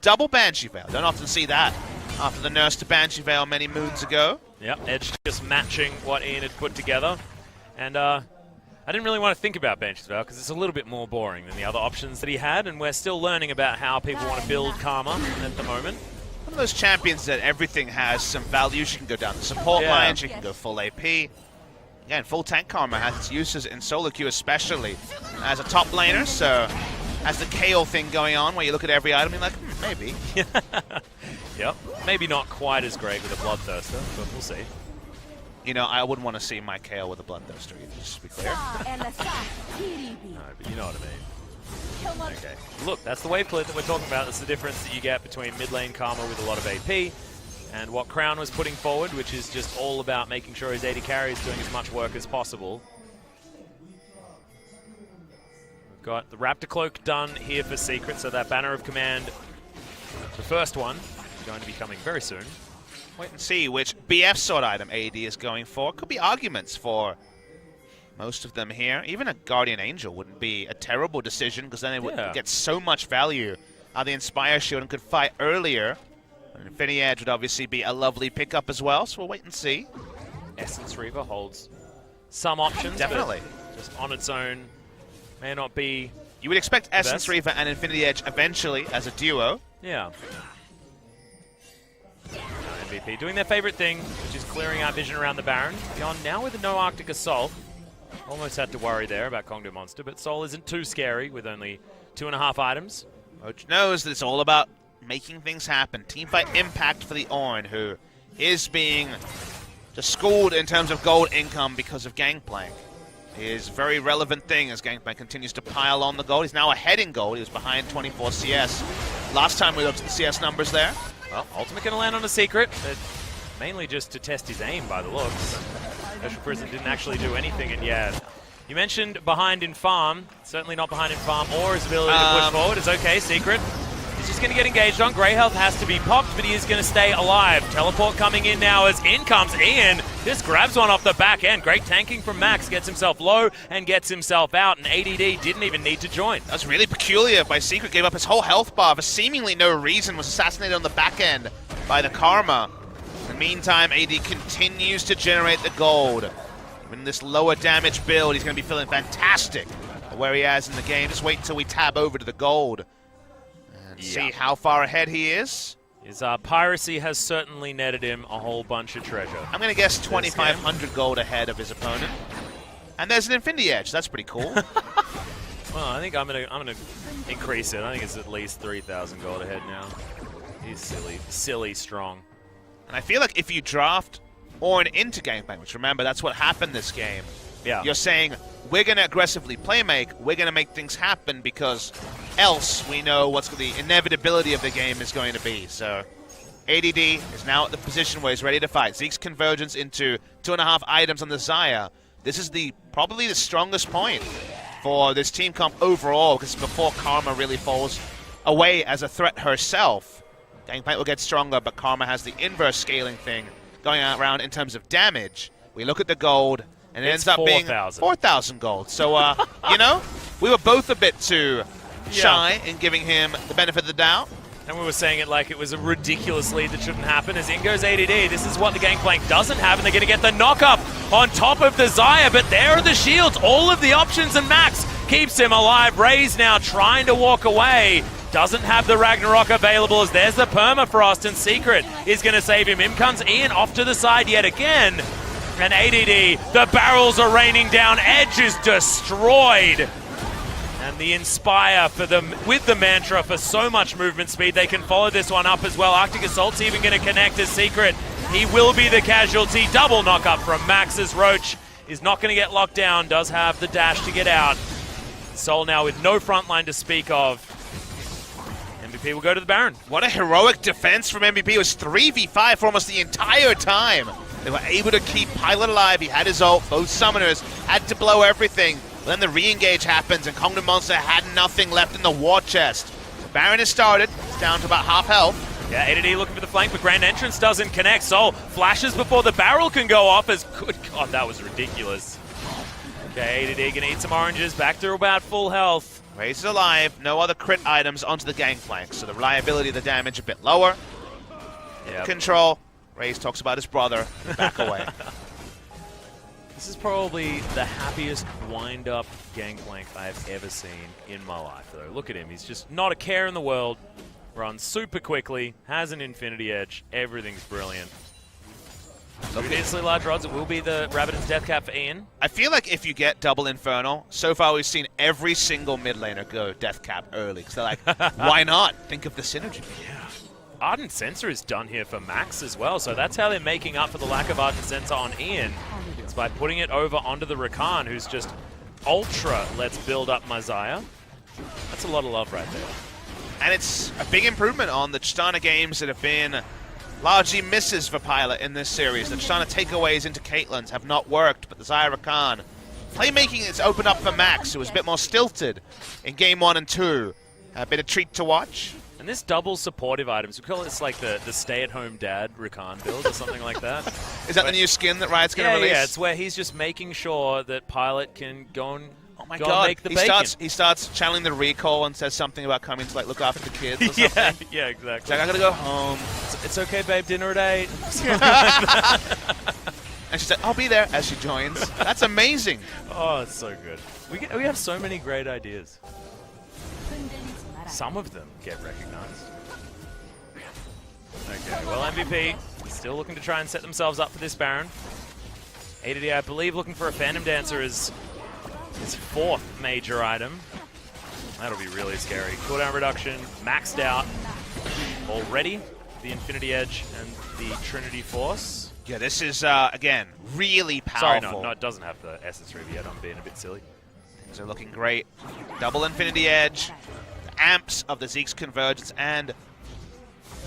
S1: Double Banshee Veil. Don't often see that after the nurse to Banshee Veil many moons ago.
S2: Yep, Edge just matching what Ian had put together. And I didn't really want to think about Banshee Veil because it's a little bit more boring than the other options that he had, and we're still learning about how people want to build Karma at the moment.
S1: One of those champions that everything has some value. She can go down the support line, she can go full AP. Again, full tank Karma has its uses in solo queue, especially as a top laner, so has the Kale thing going on where you look at every item and you're like, maybe.
S2: Yep, maybe not quite as great with a Bloodthirster, but we'll see.
S1: You know, I wouldn't want to see my Kale with a Bloodthirster either, just to be clear.
S2: No, but you know what I mean. Okay. Look, that's the wave clear that we're talking about. That's the difference that you get between mid lane Karma with a lot of AP and what Crown was putting forward, which is just all about making sure his AD carry is doing as much work as possible. We've got the Raptor Cloak done here for Secret, so that Banner of Command, the first one, is going to be coming very soon.
S1: Wait and see which BF sword item AD is going for. Could be arguments for most of them here. Even a Guardian Angel wouldn't be a terrible decision because then they would get so much value out of the Inspire Shield and could fight earlier. And Infinity Edge would obviously be a lovely pickup as well, so we'll wait and see.
S2: Essence Reaver holds some options,
S1: definitely.
S2: But just on its own may not be.
S1: You would expect Essence Reaver and Infinity Edge eventually as a duo.
S2: Yeah. MVP doing their favorite thing, which is clearing out vision around the Baron. Beyond now with no Arctic Assault. Almost had to worry there about Kongdoo Monster, but Soul isn't too scary with only 2.5 items.
S1: Roach knows that it's all about making things happen. Teamfight impact for the Ornn, who is being just schooled in terms of gold income because of Gangplank. It is a very relevant thing as Gangplank continues to pile on the gold. He's now ahead in gold. He was behind 24 CS. Last time we looked at the CS numbers there.
S2: Well, Ultimate going to land on a Secret, but mainly just to test his aim by the looks. Special Prison didn't actually do anything, and yeah. You mentioned behind in farm. Certainly not behind in farm or his ability to push forward. It's okay, Secret. He's just going to get engaged on. Grey Health has to be popped, but he is going to stay alive. Teleport coming in now as in comes Ian. Just grabs one off the back end. Great tanking from Max. Gets himself low and gets himself out. And ADD didn't even need to join.
S1: That was really peculiar by Secret. Gave up his whole health bar for seemingly no reason. Was assassinated on the back end by the Karma. In the meantime, AD continues to generate the gold. In this lower damage build, he's going to be feeling fantastic where he is in the game. Just wait until we tab over to the gold and see how far ahead he is.
S2: His piracy has certainly netted him a whole bunch of treasure.
S1: I'm going to guess 2,500 gold ahead of his opponent. And there's an Infinity Edge. That's pretty cool.
S2: Well, I think I'm gonna increase it. I think it's at least 3,000 gold ahead now. He's silly strong.
S1: And I feel like if you draft Ornn into Gangplank, which remember, that's what happened this game.
S2: Yeah.
S1: You're saying, we're going to aggressively playmake, we're going to make things happen because else we know what the inevitability of the game is going to be. So ADD is now at the position where he's ready to fight. Zeke's convergence into 2.5 items on the Xayah. This is probably the strongest point for this team comp overall, because before Karma really falls away as a threat herself, Gangplank will get stronger, but Karma has the inverse scaling thing going around in terms of damage. We look at the gold, and it ends up being 4,000 gold. So, you know, we were both a bit too shy in giving him the benefit of the doubt.
S2: And we were saying it like it was a ridiculous lead that shouldn't happen. As in goes ADD, this is what the Gangplank doesn't have, and they're going to get the knock-up on top of the Xayah, but there are the shields, all of the options, and Max keeps him alive. Raze now trying to walk away. Doesn't have the Ragnarok available as there's the Permafrost, and Secret is going to save him. In comes Ian off to the side yet again. And ADD, the barrels are raining down. Edge is destroyed. And the Inspire for them with the Mantra for so much movement speed. They can follow this one up as well. Arctic Assault's even going to connect as Secret. He will be the casualty. Double knock up from Max as Roach is not going to get locked down. Does have the dash to get out. Soul now with no front line to speak of. MVP will go to the Baron.
S1: What a heroic defense from MVP. It was 3v5 for almost the entire time. They were able to keep Pilot alive. He had his ult. Both summoners had to blow everything. Then the re-engage happens, and Kongdoo Monster had nothing left in the war chest. Baron has started. It's down to about half health.
S2: Yeah, ADD looking for the flank, but Grand Entrance doesn't connect. Soul flashes before the barrel can go off as, good God, that was ridiculous. Okay, ADD gonna eat some oranges, back to about full health.
S1: Raze is alive, no other crit items onto the Gangplank, so the reliability of the damage a bit lower.
S2: Yep.
S1: Control. Raze talks about his brother, back away.
S2: This is probably the happiest wind-up Gangplank I've ever seen in my life, though. Look at him, he's just not a care in the world. Runs super quickly, has an Infinity Edge, everything's brilliant. Ridiculously large rods, it will be the Rabbiton's Death Cap for Ian.
S1: I feel like if you get double Infernal, so far we've seen every single mid laner go Death Cap early, because they're like, why not? Think of the synergy.
S2: Yeah. Ardent Sensor is done here for Max as well, so that's how they're making up for the lack of Ardent Sensor on Ian. It's by putting it over onto the Rakan, who's just ultra let's build up my Xayah. That's a lot of love right there.
S1: And it's a big improvement on the Tristana games that have been largely misses for Pilot in this series. The Tristana takeaways into Caitlyn's have not worked, but the Xayah Rakan playmaking is opened up for Max, who was a bit more stilted in game 1 and 2. A bit of treat to watch.
S2: And this double supportive items, we call it like the stay-at-home dad Rakan build or something like that.
S1: Is that the new skin that Riot's going to release?
S2: Yeah, it's where he's just making sure that Pilot can go and make the
S1: he
S2: bacon.
S1: He starts channeling the recall and says something about coming to like look after the kids or something.
S2: Yeah, exactly.
S1: It's like, I gotta go home.
S2: It's okay, babe, dinner at 8.
S1: And she's like, I'll be there as she joins. That's amazing.
S2: Oh, it's so good. We have so many great ideas. Some of them get recognized. Okay, well, MVP still looking to try and set themselves up for this Baron. ADD, I believe, looking for a Phantom Dancer is his 4th major item. That'll be really scary. Cooldown reduction, maxed out already. The Infinity Edge and the Trinity Force.
S1: Yeah, this is, again, really powerful.
S2: Sorry, no, it doesn't have the Essence Ruby yet. I'm being a bit silly.
S1: Things are looking great. Double Infinity Edge. Amps of the Zeke's Convergence, and the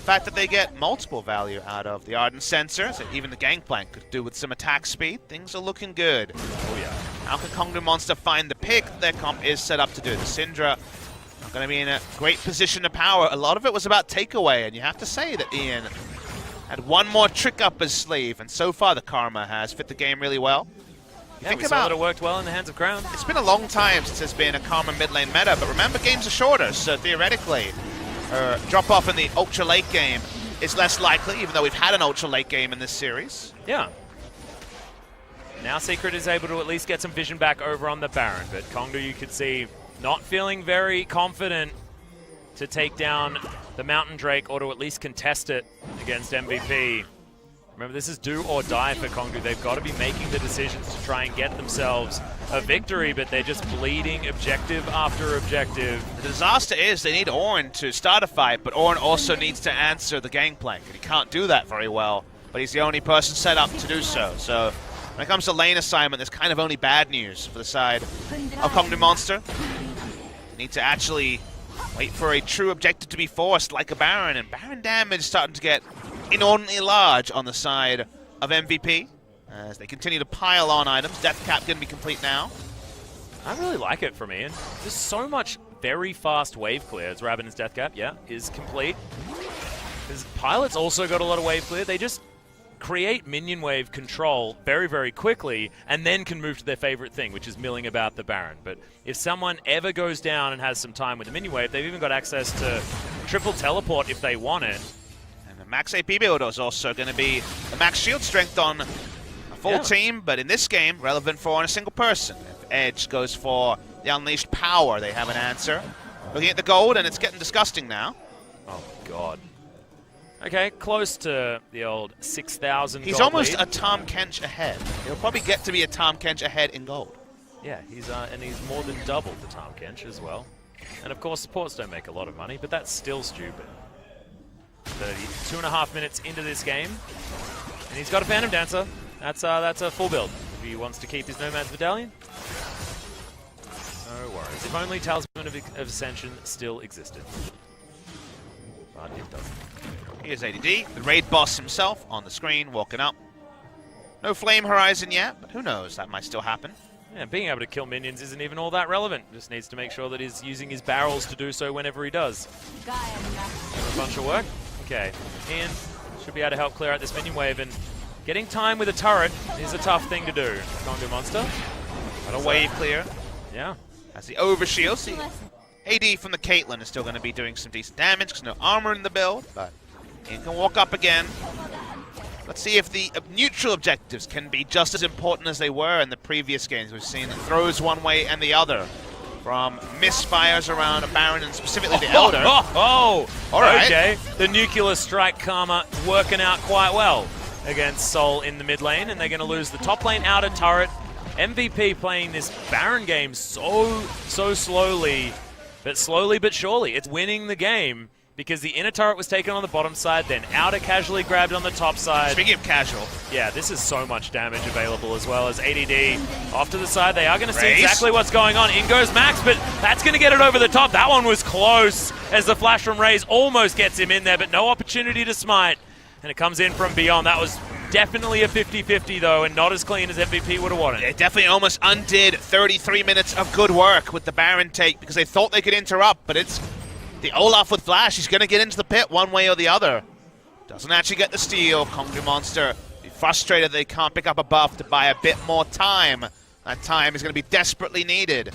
S1: fact that they get multiple value out of the Ardent Sensor, so even the Gangplank could do with some attack speed. Things are looking good.
S2: Oh yeah.
S1: How can Kongdoo Monster find the pick? Their comp is set up to do. The Syndra are going to be in a great position of power. A lot of it was about takeaway, and you have to say that Ian had one more trick up his sleeve, and so far the Karma has fit the game really well.
S2: Yeah, we saw that it worked well in the hands of Crown.
S1: It's been a long time since there's been a Karma mid lane meta, but remember, games are shorter, so theoretically, drop off in the ultra late game is less likely, even though we've had an ultra late game in this series.
S2: Yeah. Now Secret is able to at least get some vision back over on the Baron, but Kongdoo, you could see, not feeling very confident to take down the Mountain Drake or to at least contest it against MVP. Remember, this is do or die for Kongdoo. They've got to be making the decisions to try and get themselves a victory, but they're just bleeding objective after objective.
S1: The disaster is they need Ornn to start a fight, but Ornn also needs to answer the Gangplank, and he can't do that very well, but he's the only person set up to do so. So when it comes to lane assignment, there's kind of only bad news for the side of Kongdoo Monster. They need to actually wait for a true objective to be forced, like a Baron, and Baron damage starting to get inordinately large on the side of MVP as they continue to pile on items. Death Cap going to be complete now.
S2: I really like it from Ian. There's so much very fast wave clear. As Rabbiton's Death Cap, yeah, is complete. Because Pilot's also got a lot of wave clear. They just create minion wave control very, very quickly and then can move to their favorite thing, which is milling about the Baron. But if someone ever goes down and has some time with the minion wave, they've even got access to triple teleport if they want it.
S1: And the max AP build is also going to be the max shield strength on a full team, but in this game, relevant for a single person. If Edge goes for the Unleashed Power, they have an answer. Looking at the gold, and it's getting disgusting now.
S2: Oh, God. Okay, close to the old 6,000
S1: He's
S2: gold
S1: almost
S2: lead.
S1: a Tom Kench ahead. He'll probably get to be a Tom Kench ahead in gold.
S2: Yeah, he's more than double the Tom Kench as well. And of course, supports don't make a lot of money, but that's still stupid. 2.5 minutes into this game, and he's got a Phantom Dancer. That's a full build if he wants to keep his Nomad's Medallion. No worries. If only Talisman of Ascension still existed. But it doesn't.
S1: Here's ADD, the raid boss himself on the screen, walking up. No Flame Horizon yet, but who knows, that might still happen.
S2: Yeah, being able to kill minions isn't even all that relevant. Just needs to make sure that he's using his barrels to do so whenever he does. A bunch of work. Okay, Ian should be able to help clear out this minion wave, and getting time with a turret is a tough thing to do. Kongdoo Monster.
S1: Got a wave clear.
S2: Yeah.
S1: As the overshield. See, AD from the Caitlyn is still going to be doing some decent damage because no armor in the build, but Ian can walk up again. Let's see if the neutral objectives can be just as important as they were in the previous games. We've seen throws one way and the other, from misfires around a Baron and specifically the Elder.
S2: All
S1: right.
S2: Okay, the Nuclear Strike Karma working out quite well against Sol in the mid lane, and they're going to lose the top lane outer turret. MVP playing this Baron game so slowly but surely. It's winning the game because the inner turret was taken on the bottom side, then outer casually grabbed on the top side.
S1: Speaking of casual.
S2: Yeah, this is so much damage available as well as ADD off to the side. They are going to see exactly what's going on. In goes Max, but that's going to get it over the top. That one was close as the flash from Raze almost gets him in there, but no opportunity to smite. And it comes in from beyond. That was definitely a 50-50 though, and not as clean as MVP would have wanted.
S1: It definitely almost undid 33 minutes of good work with the Baron take because they thought they could interrupt, but it's the Olaf with Flash. He's going to get into the pit one way or the other. Doesn't actually get the steal. Kongdoo Monster be frustrated they can't pick up a buff to buy a bit more time. That time is going to be desperately needed.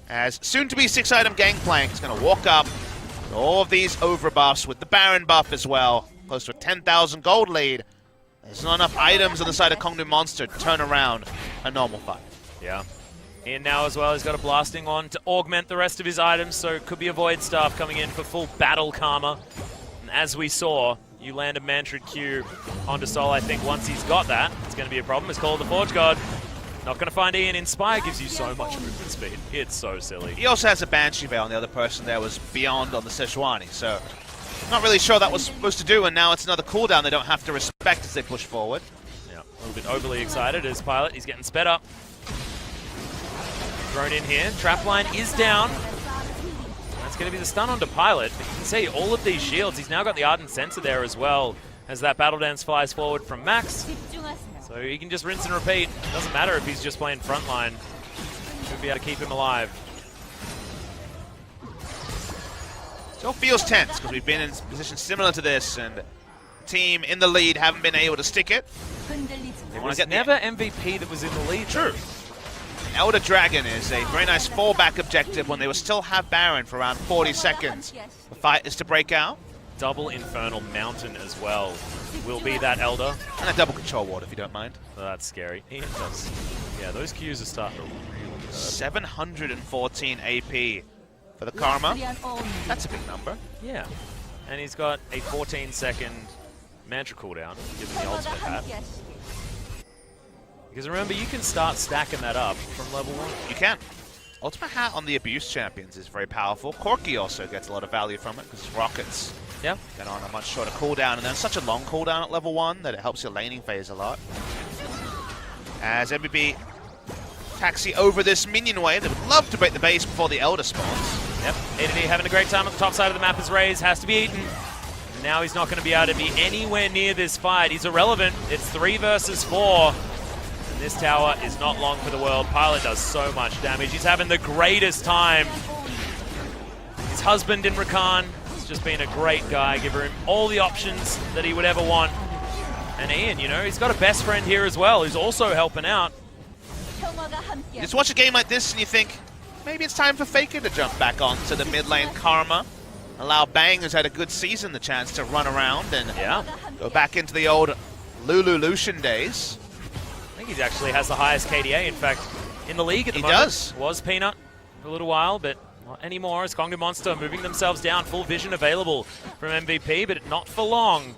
S1: As soon-to-be 6-item Gangplank is going to walk up with all of these overbuffs with the Baron buff as well. Close to a 10,000 gold lead. There's not enough items on the side of Kongdoo Monster to turn around a normal fight.
S2: Yeah. Ian now as well, he's got a blasting on to augment the rest of his items, so it could be a Void Staff coming in for full battle karma. And as we saw, you land a Mantrid Q onto Sol. I think once he's got that, it's going to be a problem. It's called the Forge God. Not going to find Ian. Inspire gives you so much movement speed. It's so silly.
S1: He also has a Banshee Veil, and the other person there was beyond on the Sejuani, so not really sure that was supposed to do, and now it's another cooldown they don't have to respect as they push forward.
S2: Yeah, a little bit overly excited as Pilot. He's getting sped up. Thrown in here. Trapline is down. That's going to be the stun onto Pilot. But you can see all of these shields. He's now got the Ardent Sensor there as well as that Battle Dance flies forward from Max. So he can just rinse and repeat. Doesn't matter if he's just playing frontline. Should be able to keep him alive.
S1: Still feels tense because we've been in positions similar to this, and the team in the lead haven't been able to stick it. They want to get
S2: never MVP that was in the lead.
S1: True. Elder Dragon is a very nice fallback objective when they will still have Baron for around 40 seconds. The fight is to break out.
S2: Double Infernal Mountain as well will be that Elder.
S1: And a double control ward if you don't mind.
S2: Oh, that's scary. Ian does. Yeah, those Qs are starting to really hurt.
S1: 714 AP for the Karma. That's a big number.
S2: Yeah. And he's got a 14-second Mantra cooldown, given the ultimate hat. Because remember, you can start stacking that up from level 1.
S1: You can. Ultimate Hat on the Abuse Champions is very powerful. Corki also gets a lot of value from it because it's rockets.
S2: Yeah.
S1: Get on a much shorter cooldown, and then such a long cooldown at level 1 that it helps your laning phase a lot. As MVP taxi over this minion wave, they would love to break the base before the Elder spawns.
S2: Yep. ADD having a great time at the top side of the map as Raze has to be eaten. And now he's not going to be able to be anywhere near this fight. He's irrelevant. It's 3 versus 4. This tower is not long for the world. Pilot does so much damage. He's having the greatest time. His husband in Rakan is just been a great guy, giving him all the options that he would ever want. And Ian, you know, he's got a best friend here as well, who's also helping out.
S1: You just watch a game like this and you think, maybe it's time for Faker to jump back onto the mid lane Karma. Allow Bang, who's had a good season, the chance to run around and go back into the old Lulu Lucian days.
S2: I think he actually has the highest KDA, in fact, in the league at the moment.
S1: He does.
S2: Was Peanut for a little while, but not anymore. As Kongdoo Monster moving themselves down. Full vision available from MVP, but not for long.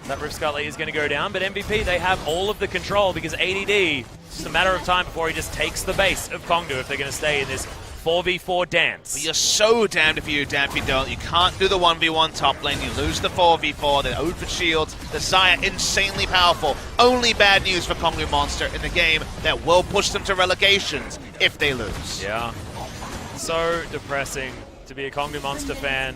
S2: That Rift Scarlet is going to go down, but MVP, they have all of the control because ADD, it's just a matter of time before he just takes the base of Kongdoo if they're going to stay in this 4v4 dance.
S1: But you're so damned if you do, damned if you don't. You can't do the 1v1 top lane. You lose the 4v4. They're owed for shields. The Xayah insanely powerful. Only bad news for Kongdoo Monster in the game that will push them to relegations if they lose.
S2: Yeah. So depressing to be a Kongdoo Monster fan.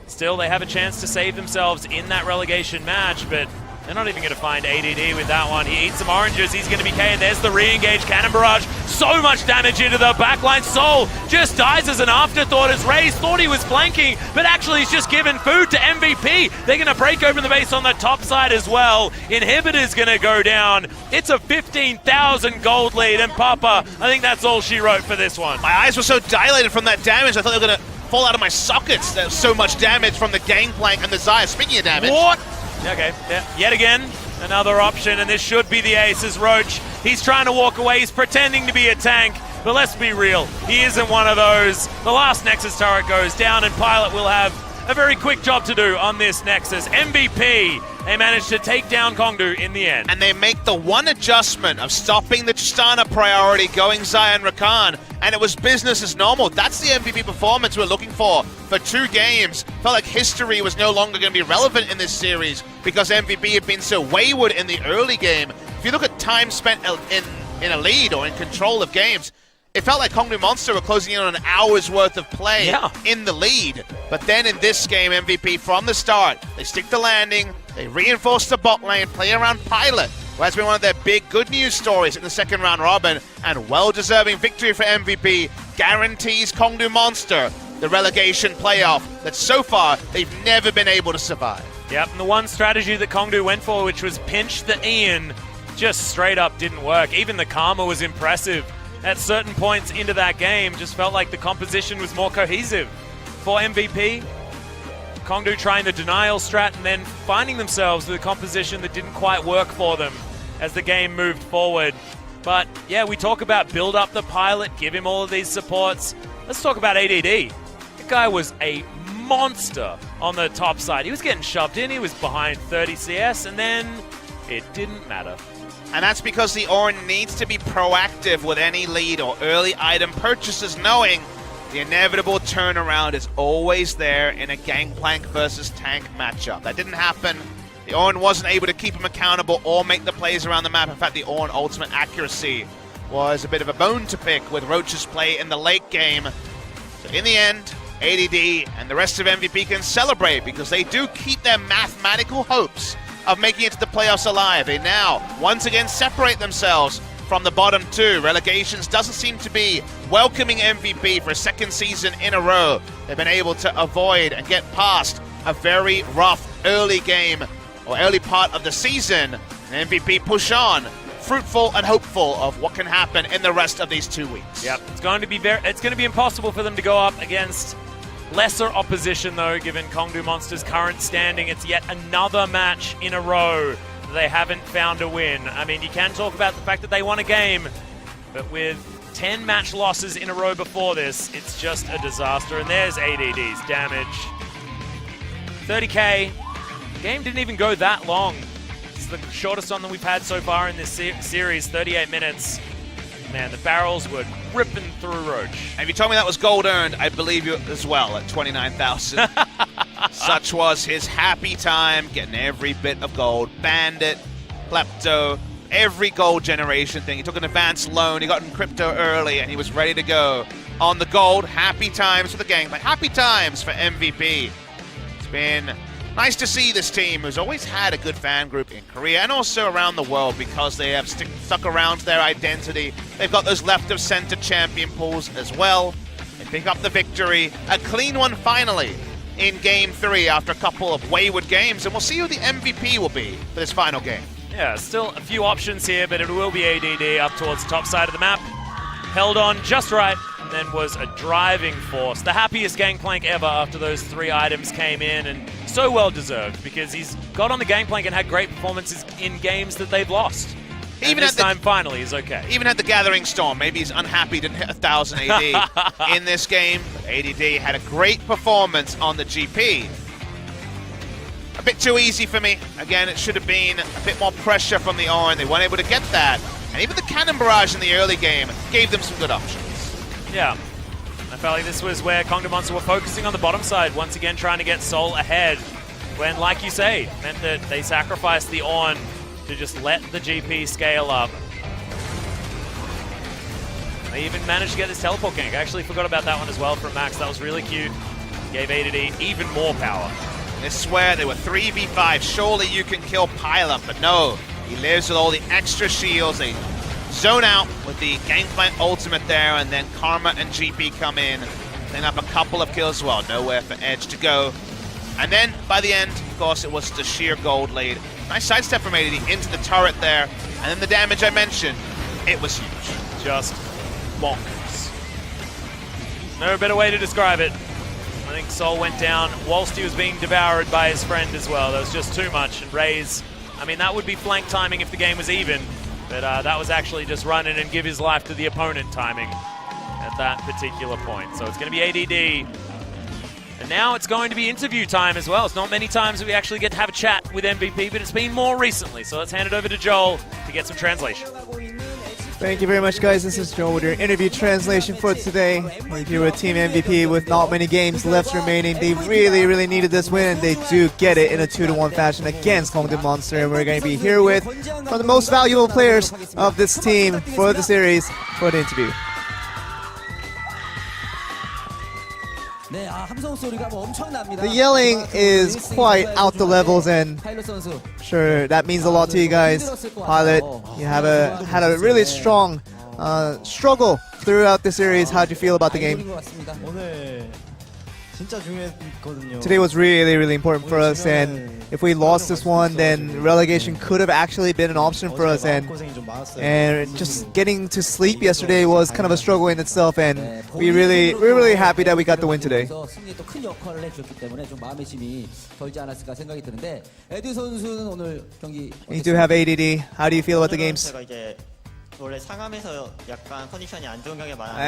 S2: Still, they have a chance to save themselves in that relegation match, but they're not even going to find ADD with that one. He eats some oranges, he's going to be K'd. There's the re-engage cannon barrage. So much damage into the backline. Soul just dies as an afterthought as Raze thought he was flanking, but actually he's just given food to MVP. They're going to break open the base on the top side as well. Inhibitor's going to go down. It's a 15,000 gold lead, and Papa, I think that's all she wrote for this one.
S1: My eyes were so dilated from that damage, I thought they were going to fall out of my sockets. There's so much damage from the Gangplank and the Xayah. Speaking of damage.
S2: What? Okay, yeah. Yet again, another option, and this should be the ace as Roach. He's trying to walk away, he's pretending to be a tank, but let's be real, he isn't one of those. The last Nexus turret goes down, and Pilot will have a very quick job to do on this Nexus. MVP, they managed to take down Kongdoo in the end.
S1: And they make the one adjustment of stopping the Tristana priority, going Xayah and Rakan, and it was business as normal. That's the MVP performance we're looking for 2 games. Felt like history was no longer going to be relevant in this series because MVP had been so wayward in the early game. If you look at time spent in a lead or in control of games, it felt like Kongdoo Monster were closing in on an hour's worth of play in the lead. But then in this game, MVP from the start, they stick the landing, they reinforce the bot lane, play around Pilot, who has been one of their big good news stories in the second round robin, and well-deserving victory for MVP guarantees Kongdoo Monster the relegation playoff that so far they've never been able to survive.
S2: Yep, and the one strategy that Kongdoo went for, which was pinch the Ian, just straight up didn't work. Even the Karma was impressive. At certain points into that game, just felt like the composition was more cohesive for MVP. Kongdoo trying the denial strat and then finding themselves with a composition that didn't quite work for them as the game moved forward. But yeah, we talk about build up the Pilot, give him all of these supports. Let's talk about ADD. The guy was a monster on the top side. He was getting shoved in, he was behind 30 CS, and then it didn't matter.
S1: And that's because the Ornn needs to be proactive with any lead or early item purchases, knowing the inevitable turnaround is always there in a Gangplank versus tank matchup. That didn't happen. The Ornn wasn't able to keep him accountable or make the plays around the map. In fact, the Ornn ultimate accuracy was a bit of a bone to pick with Roach's play in the late game. So in the end, ADD and the rest of MVP can celebrate because they do keep their mathematical hopes of making it to the playoffs alive. They now once again separate themselves from the bottom 2. Relegations doesn't seem to be welcoming MVP for a second season in a row. They've been able to avoid and get past a very rough early game or early part of the season. And MVP push on, fruitful and hopeful of what can happen in the rest of these 2 weeks.
S2: Yep, it's going to be impossible for them to go up against lesser opposition, though, given Kongdoo Monster's current standing. It's yet another match in a row that they haven't found a win. I mean, you can talk about the fact that they won a game, but with 10 match losses in a row before this, it's just a disaster. And there's ADD's damage. 30k. Game didn't even go that long. It's the shortest one that we've had so far in this series, 38 minutes. Man, the barrels were ripping through Roach.
S1: And if you told me that was gold earned, I'd believe you as well at 29,000. Such was his happy time, getting every bit of gold. Bandit, Klepto, every gold generation thing. He took an advanced loan, he got in crypto early, and he was ready to go on the gold. Happy times for the gang, but happy times for MVP. It's been nice to see this team, who's always had a good fan group in Korea and also around the world because they have stuck around to their identity. They've got those left of center champion pools as well. They pick up the victory, a clean one finally, in Game 3 after a couple of wayward games, and we'll see who the MVP will be for this final game.
S2: Yeah, still a few options here, but it will be ADD up towards the top side of the map. Held on just right, and then was a driving force. The happiest Gangplank ever after those 3 items came in, and so well deserved, because he's got on the Gangplank and had great performances in games that they've lost. Even this time, finally, is okay.
S1: Even at the Gathering Storm, maybe he's unhappy didn't hit 1,000 AD in this game. But ADD had a great performance on the GP. A bit too easy for me. Again, it should have been a bit more pressure from the Orin. They weren't able to get that. And even the Cannon Barrage in the early game gave them some good options.
S2: Yeah. I felt like this was where Kongdoo Monster were focusing on the bottom side, once again trying to get Soul ahead. When, like you say, meant that they sacrificed the Ornn to just let the GP scale up. They even managed to get this teleport gank. I actually forgot about that one as well from Max. That was really cute. Gave ADD even more power.
S1: I swear they were 3v5. Surely you can kill Pilot, but no. He lives with all the extra shields. They zone out with the Gangplank ultimate there, and then Karma and GP come in. Clean up a couple of kills as well. Nowhere for Edge to go. And then, by the end, of course, it was the sheer gold lead. Nice sidestep from ADD into the turret there. And then the damage I mentioned, it was huge.
S2: Just bonkers. No better way to describe it. I think Soul went down whilst he was being devoured by his friend as well. That was just too much. And Raze, I mean, that would be flank timing if the game was even. But that was actually just run in and give his life to the opponent timing at that particular point. So it's going to be ADD. And now it's going to be interview time as well. It's not many times that we actually get to have a chat with MVP, but it's been more recently. So let's hand it over to Joel to get some translation.
S3: Thank you very much, guys. This is Joel with your interview translation for today. We're here with Team MVP with not many games left remaining. They really needed this win, and they do get it in a 2-1 fashion against Kongdoo Monster. And we're going to be here with one of the most valuable players of this team for the series for the interview. The yelling is quite out the levels, and sure, that means a lot to you guys. Pilot, you have had a really strong struggle throughout the series. How do you feel about the game? Today was really important for us, and if we lost this one, then relegation could have actually been an option for us, and just getting to sleep yesterday was kind of a struggle in itself, and we're really happy that we got the win today. You do have ADD. How do you feel about the games? I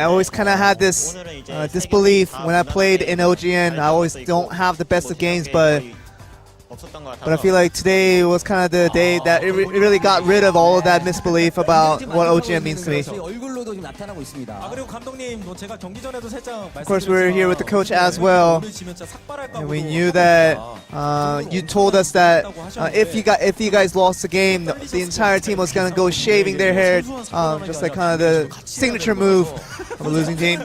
S3: always kind of had this disbelief when I played in OGN. I always don't have the best of games, but I feel like today was kind of the day that it really got rid of all of that misbelief about what OGN means to me. Of course, we're here with the coach as well, and we knew that you told us that if you guys lost the game, the entire team was gonna go shaving their hair, just like kind of the signature move of a losing team.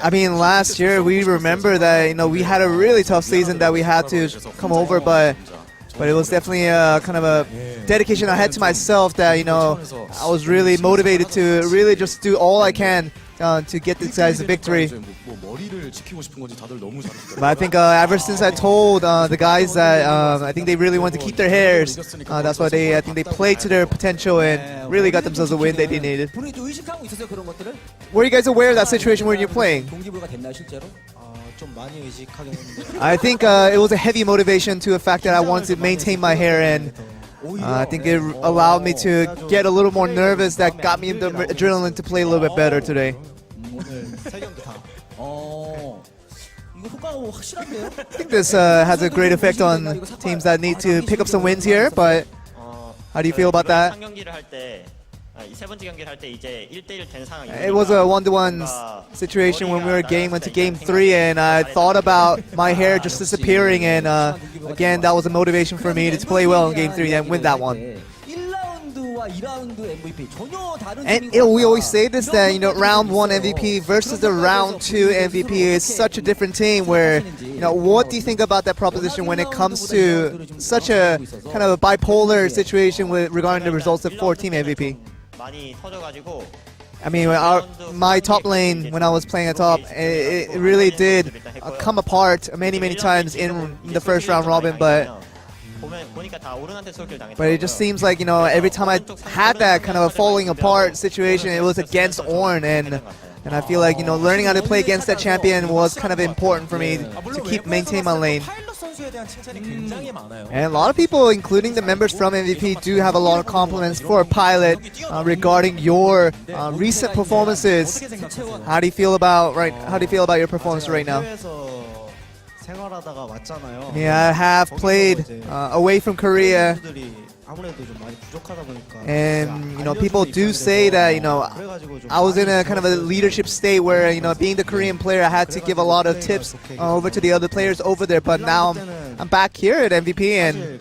S3: I mean, last year we remember that we had a really tough season that we had to come over, but it was definitely kind of a dedication I had to myself that I was really motivated to really just do all I can to get these guys a victory. But I think ever since I told the guys that I think they really wanted to keep their hairs, that's why I think they played to their potential and really got themselves a win they needed. Were you guys aware of that situation when you're playing? I think it was a heavy motivation to the fact that I wanted to maintain my hair, and I think it allowed me to get a little more nervous. That got me the adrenaline to play a little bit better today. I think this has a great effect on teams that need to pick up some wins here, but how do you feel about that? It was a 1-to-1 situation when we went to game 3, and I thought about my hair just disappearing, and again, that was a motivation for me to play well in game 3 and win that one. And we always say this, that round 1 MVP versus the round 2 MVP is such a different team. Where what do you think about that proposition when it comes to such a kind of a bipolar situation regarding the results of 4-team MVP? I mean, my top lane when I was playing at top, it really did come apart many times in the first round robin, but it just seems like, you know, every time I had that kind of a falling apart situation, it was against Ornn, and I feel like, you know, learning how to play against that champion was kind of important for me to maintain my lane. And a lot of people, including the members from MVP, do have a lot of compliments for Pilot regarding your recent performances. How do you feel about your performance right now? Yeah, I have played away from Korea, and you know, people do say that, you know, I was in a kind of a leadership state where, you know, being the Korean player, I had to give a lot of tips over to the other players over there, but now I'm back here at MVP, and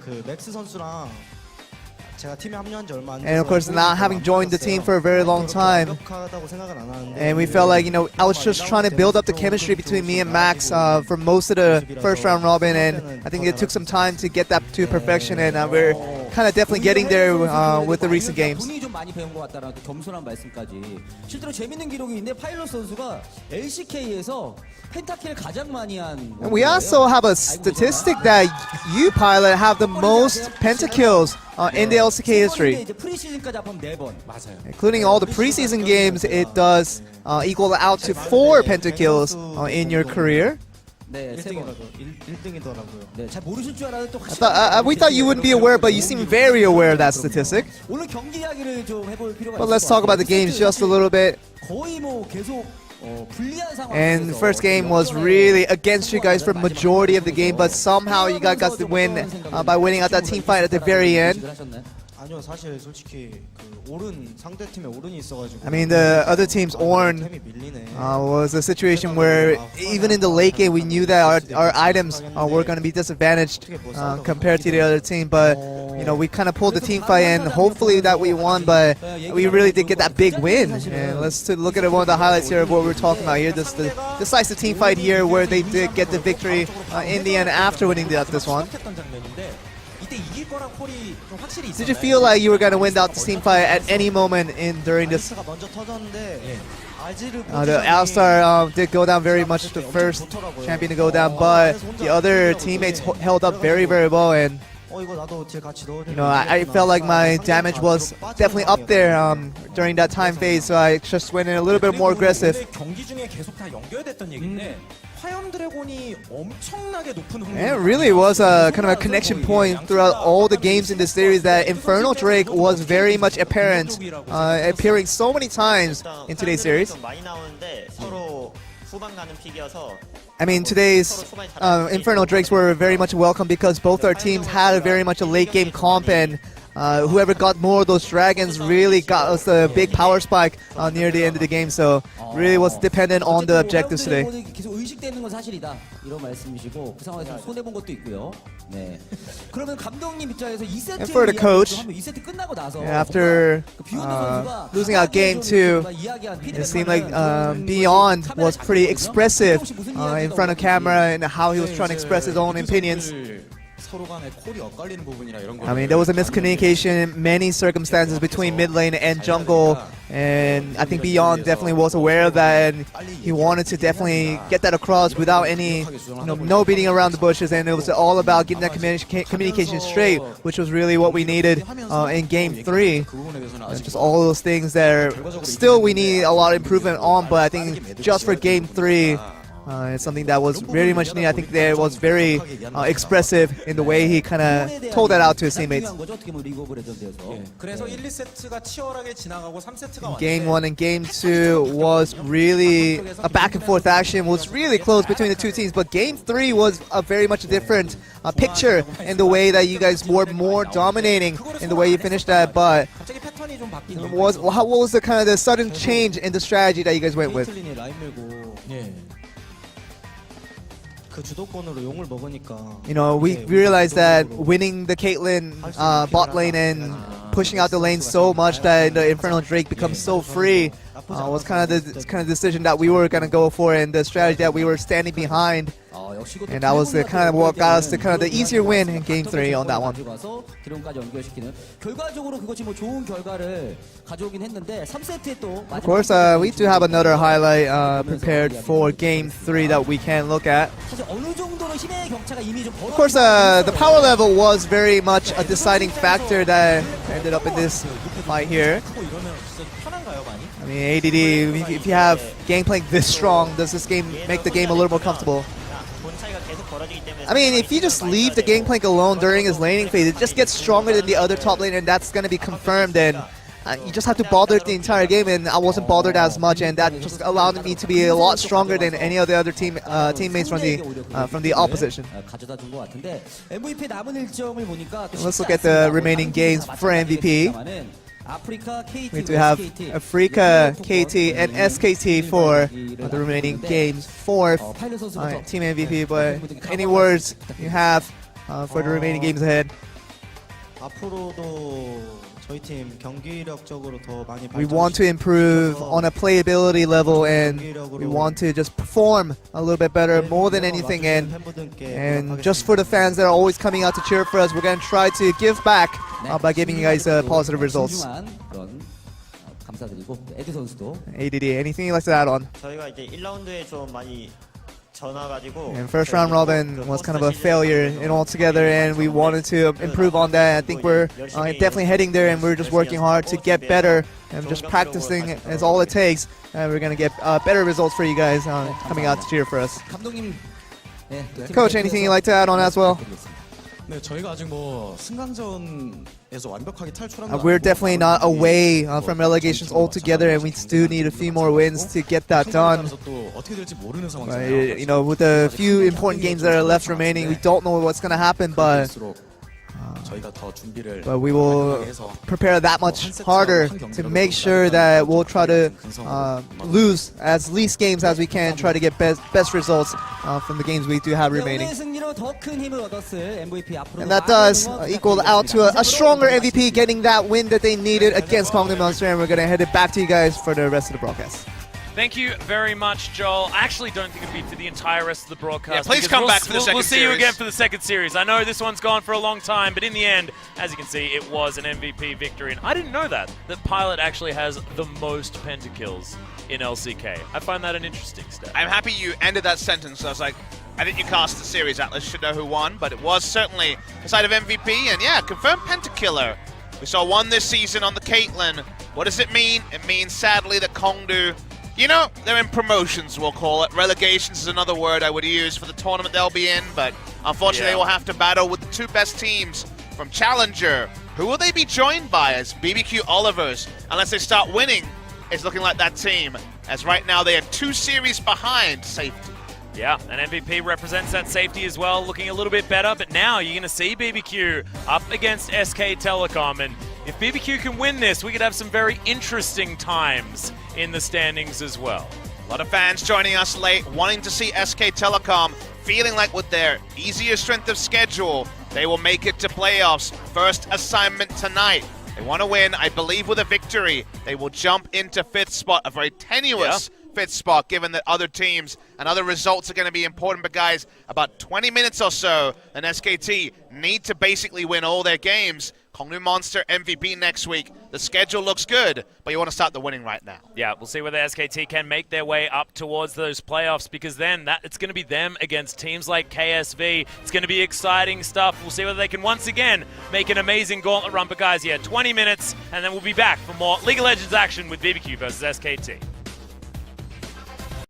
S3: of course, not having joined the team for a very long time, and we felt like, you know, I was just trying to build up the chemistry between me and Max for most of the first round robin, and I think it took some time to get that to perfection, and we're kind of definitely getting there with the recent games. And we also have a statistic that you, Pilot, have the most pentakills in the LCK history. Including all the preseason games, it does equal out to 4 pentakills in your career. We thought you wouldn't be aware, but you seem very aware of that statistic. But let's talk about the games just a little bit. And the first game was really against you guys for majority of the game, but somehow you guys got the win by winning out that team fight at the very end. I mean, the other team's Ornn was a situation where even in the late game we knew that our items were going to be disadvantaged compared to the other team, but you know, we kind of pulled the team fight and hopefully that we won, but we really did get that big win. And let's look at one of the highlights here of what we're talking about here. This the decisive team fight here where they did get the victory in the end after winning this one. Did you feel like you were going to win out the team fight at any moment during this? The Alistar did go down very much, the first champion to go down, but the other teammates held up very well, and you know, I felt like my damage was definitely up there during that time phase, so I just went in a little bit more aggressive. And it really was a kind of a connection point throughout all the games in this series that Infernal Drake was very much apparent, appearing so many times in today's series. I mean, today's Infernal Drakes were very much welcome because both our teams had a very much a late game comp, and whoever got more of those dragons really got us a big power spike near the end of the game, so really was dependent on the objectives today. And for the coach, after losing out game 2, it seemed like Beyond was pretty expressive in front of camera and how he was trying to express his own opinions. I mean, there was a miscommunication in many circumstances between mid lane and jungle, and I think Beyond definitely was aware of that, and he wanted to definitely get that across without any, no beating around the bushes, and it was all about getting that communication straight, which was really what we needed in game 3. Just all those things that still we need a lot of improvement on, but I think just for game 3, it's something that was very much needed. I think that was very expressive in the way he kind of told that out to his teammates. Game 1 and Game 2 was really a back and forth action. Was really close between the two teams, but Game 3 was a very much different picture in the way that you guys were more dominating in the way you finished that. But what was the kind of the sudden change in the strategy that you guys went with? You know, we realized that winning the Caitlyn bot lane and pushing out the lane so much that the Infernal Drake becomes so free was kind of the decision that we were going to go for, and the strategy that we were standing behind. And that was the kind of what got us the kind of the easier win in Game 3 on that one. Of course, we do have another highlight prepared for Game 3 that we can look at. Of course, the power level was very much a deciding factor that ended up in this fight here. I mean, ADD, if you have gameplay this strong, does this game make the game a little more comfortable? I mean, if you just leave the Gangplank alone during his laning phase, it just gets stronger than the other top laner, and that's going to be confirmed. And you just have to bother it the entire game, and I wasn't bothered as much, and that just allowed me to be a lot stronger than any of the other teammates from the opposition. Let's look at the remaining games for MVP. We do have Africa, KT, and SKT for the remaining games for Team MVP. But any words you have for the remaining games ahead? We want to improve on a playability level, and we want to just perform a little bit better more than anything. And just for the fans that are always coming out to cheer for us, we're going to try to give back by giving you guys positive results. ADD, anything you'd like to add on? And first round robin was kind of a failure in altogether, and we wanted to improve on that. I think we're definitely heading there, and we're just working hard to get better, and just practicing is all it takes. And we're going to get better results for you guys coming out to cheer for us. Coach, anything you'd like to add on as well? We're definitely not away from relegations altogether, and we do need a few more wins to get that done. You know, with the few important games that are left remaining, we don't know what's going to happen, but we will prepare that much harder to make sure that we'll try to lose as least games as we can, try to get best results from the games we do have remaining. And that does equal out to a stronger MVP getting that win that they needed against Kongdoo Monster, and we're going to head it back to you guys for the rest of the broadcast.
S2: Thank you very much, Joel. I actually don't think it'll be for the entire rest of the broadcast.
S1: Yeah, please come back for the second
S2: We'll see
S1: series.
S2: you again for the second series. I know this one's gone for a long time, but in the end, as you can see, it was an MVP victory. And I didn't know that Pilot actually has the most pentakills in LCK. I find that an interesting stat.
S1: I'm happy you ended that sentence. I was like, I think you cast the series. Atlas should know who won, but it was certainly the side of MVP. And yeah, confirmed pentakiller. We saw one this season on the Caitlyn. What does it mean? It means, sadly, that Kongdoo, you know, they're in promotions, we'll call it. Relegations is another word I would use for the tournament they'll be in, but unfortunately they will have to battle with the two best teams from Challenger. Who will they be joined by as BBQ Olivers? Unless they start winning, it's looking like that team, as right now they are 2 series behind Safety.
S2: Yeah, and MVP represents that safety as well, looking a little bit better, but now you're going to see BBQ up against SK Telecom, and if BBQ can win this, we could have some very interesting times in the standings as well.
S1: A lot of fans joining us late, wanting to see SK Telecom, feeling like with their easier strength of schedule, they will make it to playoffs. First assignment tonight. They want to win, I believe with a victory, they will jump into 5th spot, a very tenuous 5th spot, given that other teams and other results are going to be important. But guys, about 20 minutes or so, and SKT need to basically win all their games. Kongdoo Monster MVP next week. The schedule looks good, but you want to start the winning right now.
S2: Yeah, we'll see whether SKT can make their way up towards those playoffs, because then it's going to be them against teams like KSV. It's going to be exciting stuff. We'll see whether they can once again make an amazing gauntlet run. But guys, yeah, 20 minutes, and then we'll be back for more League of Legends action with BBQ versus SKT.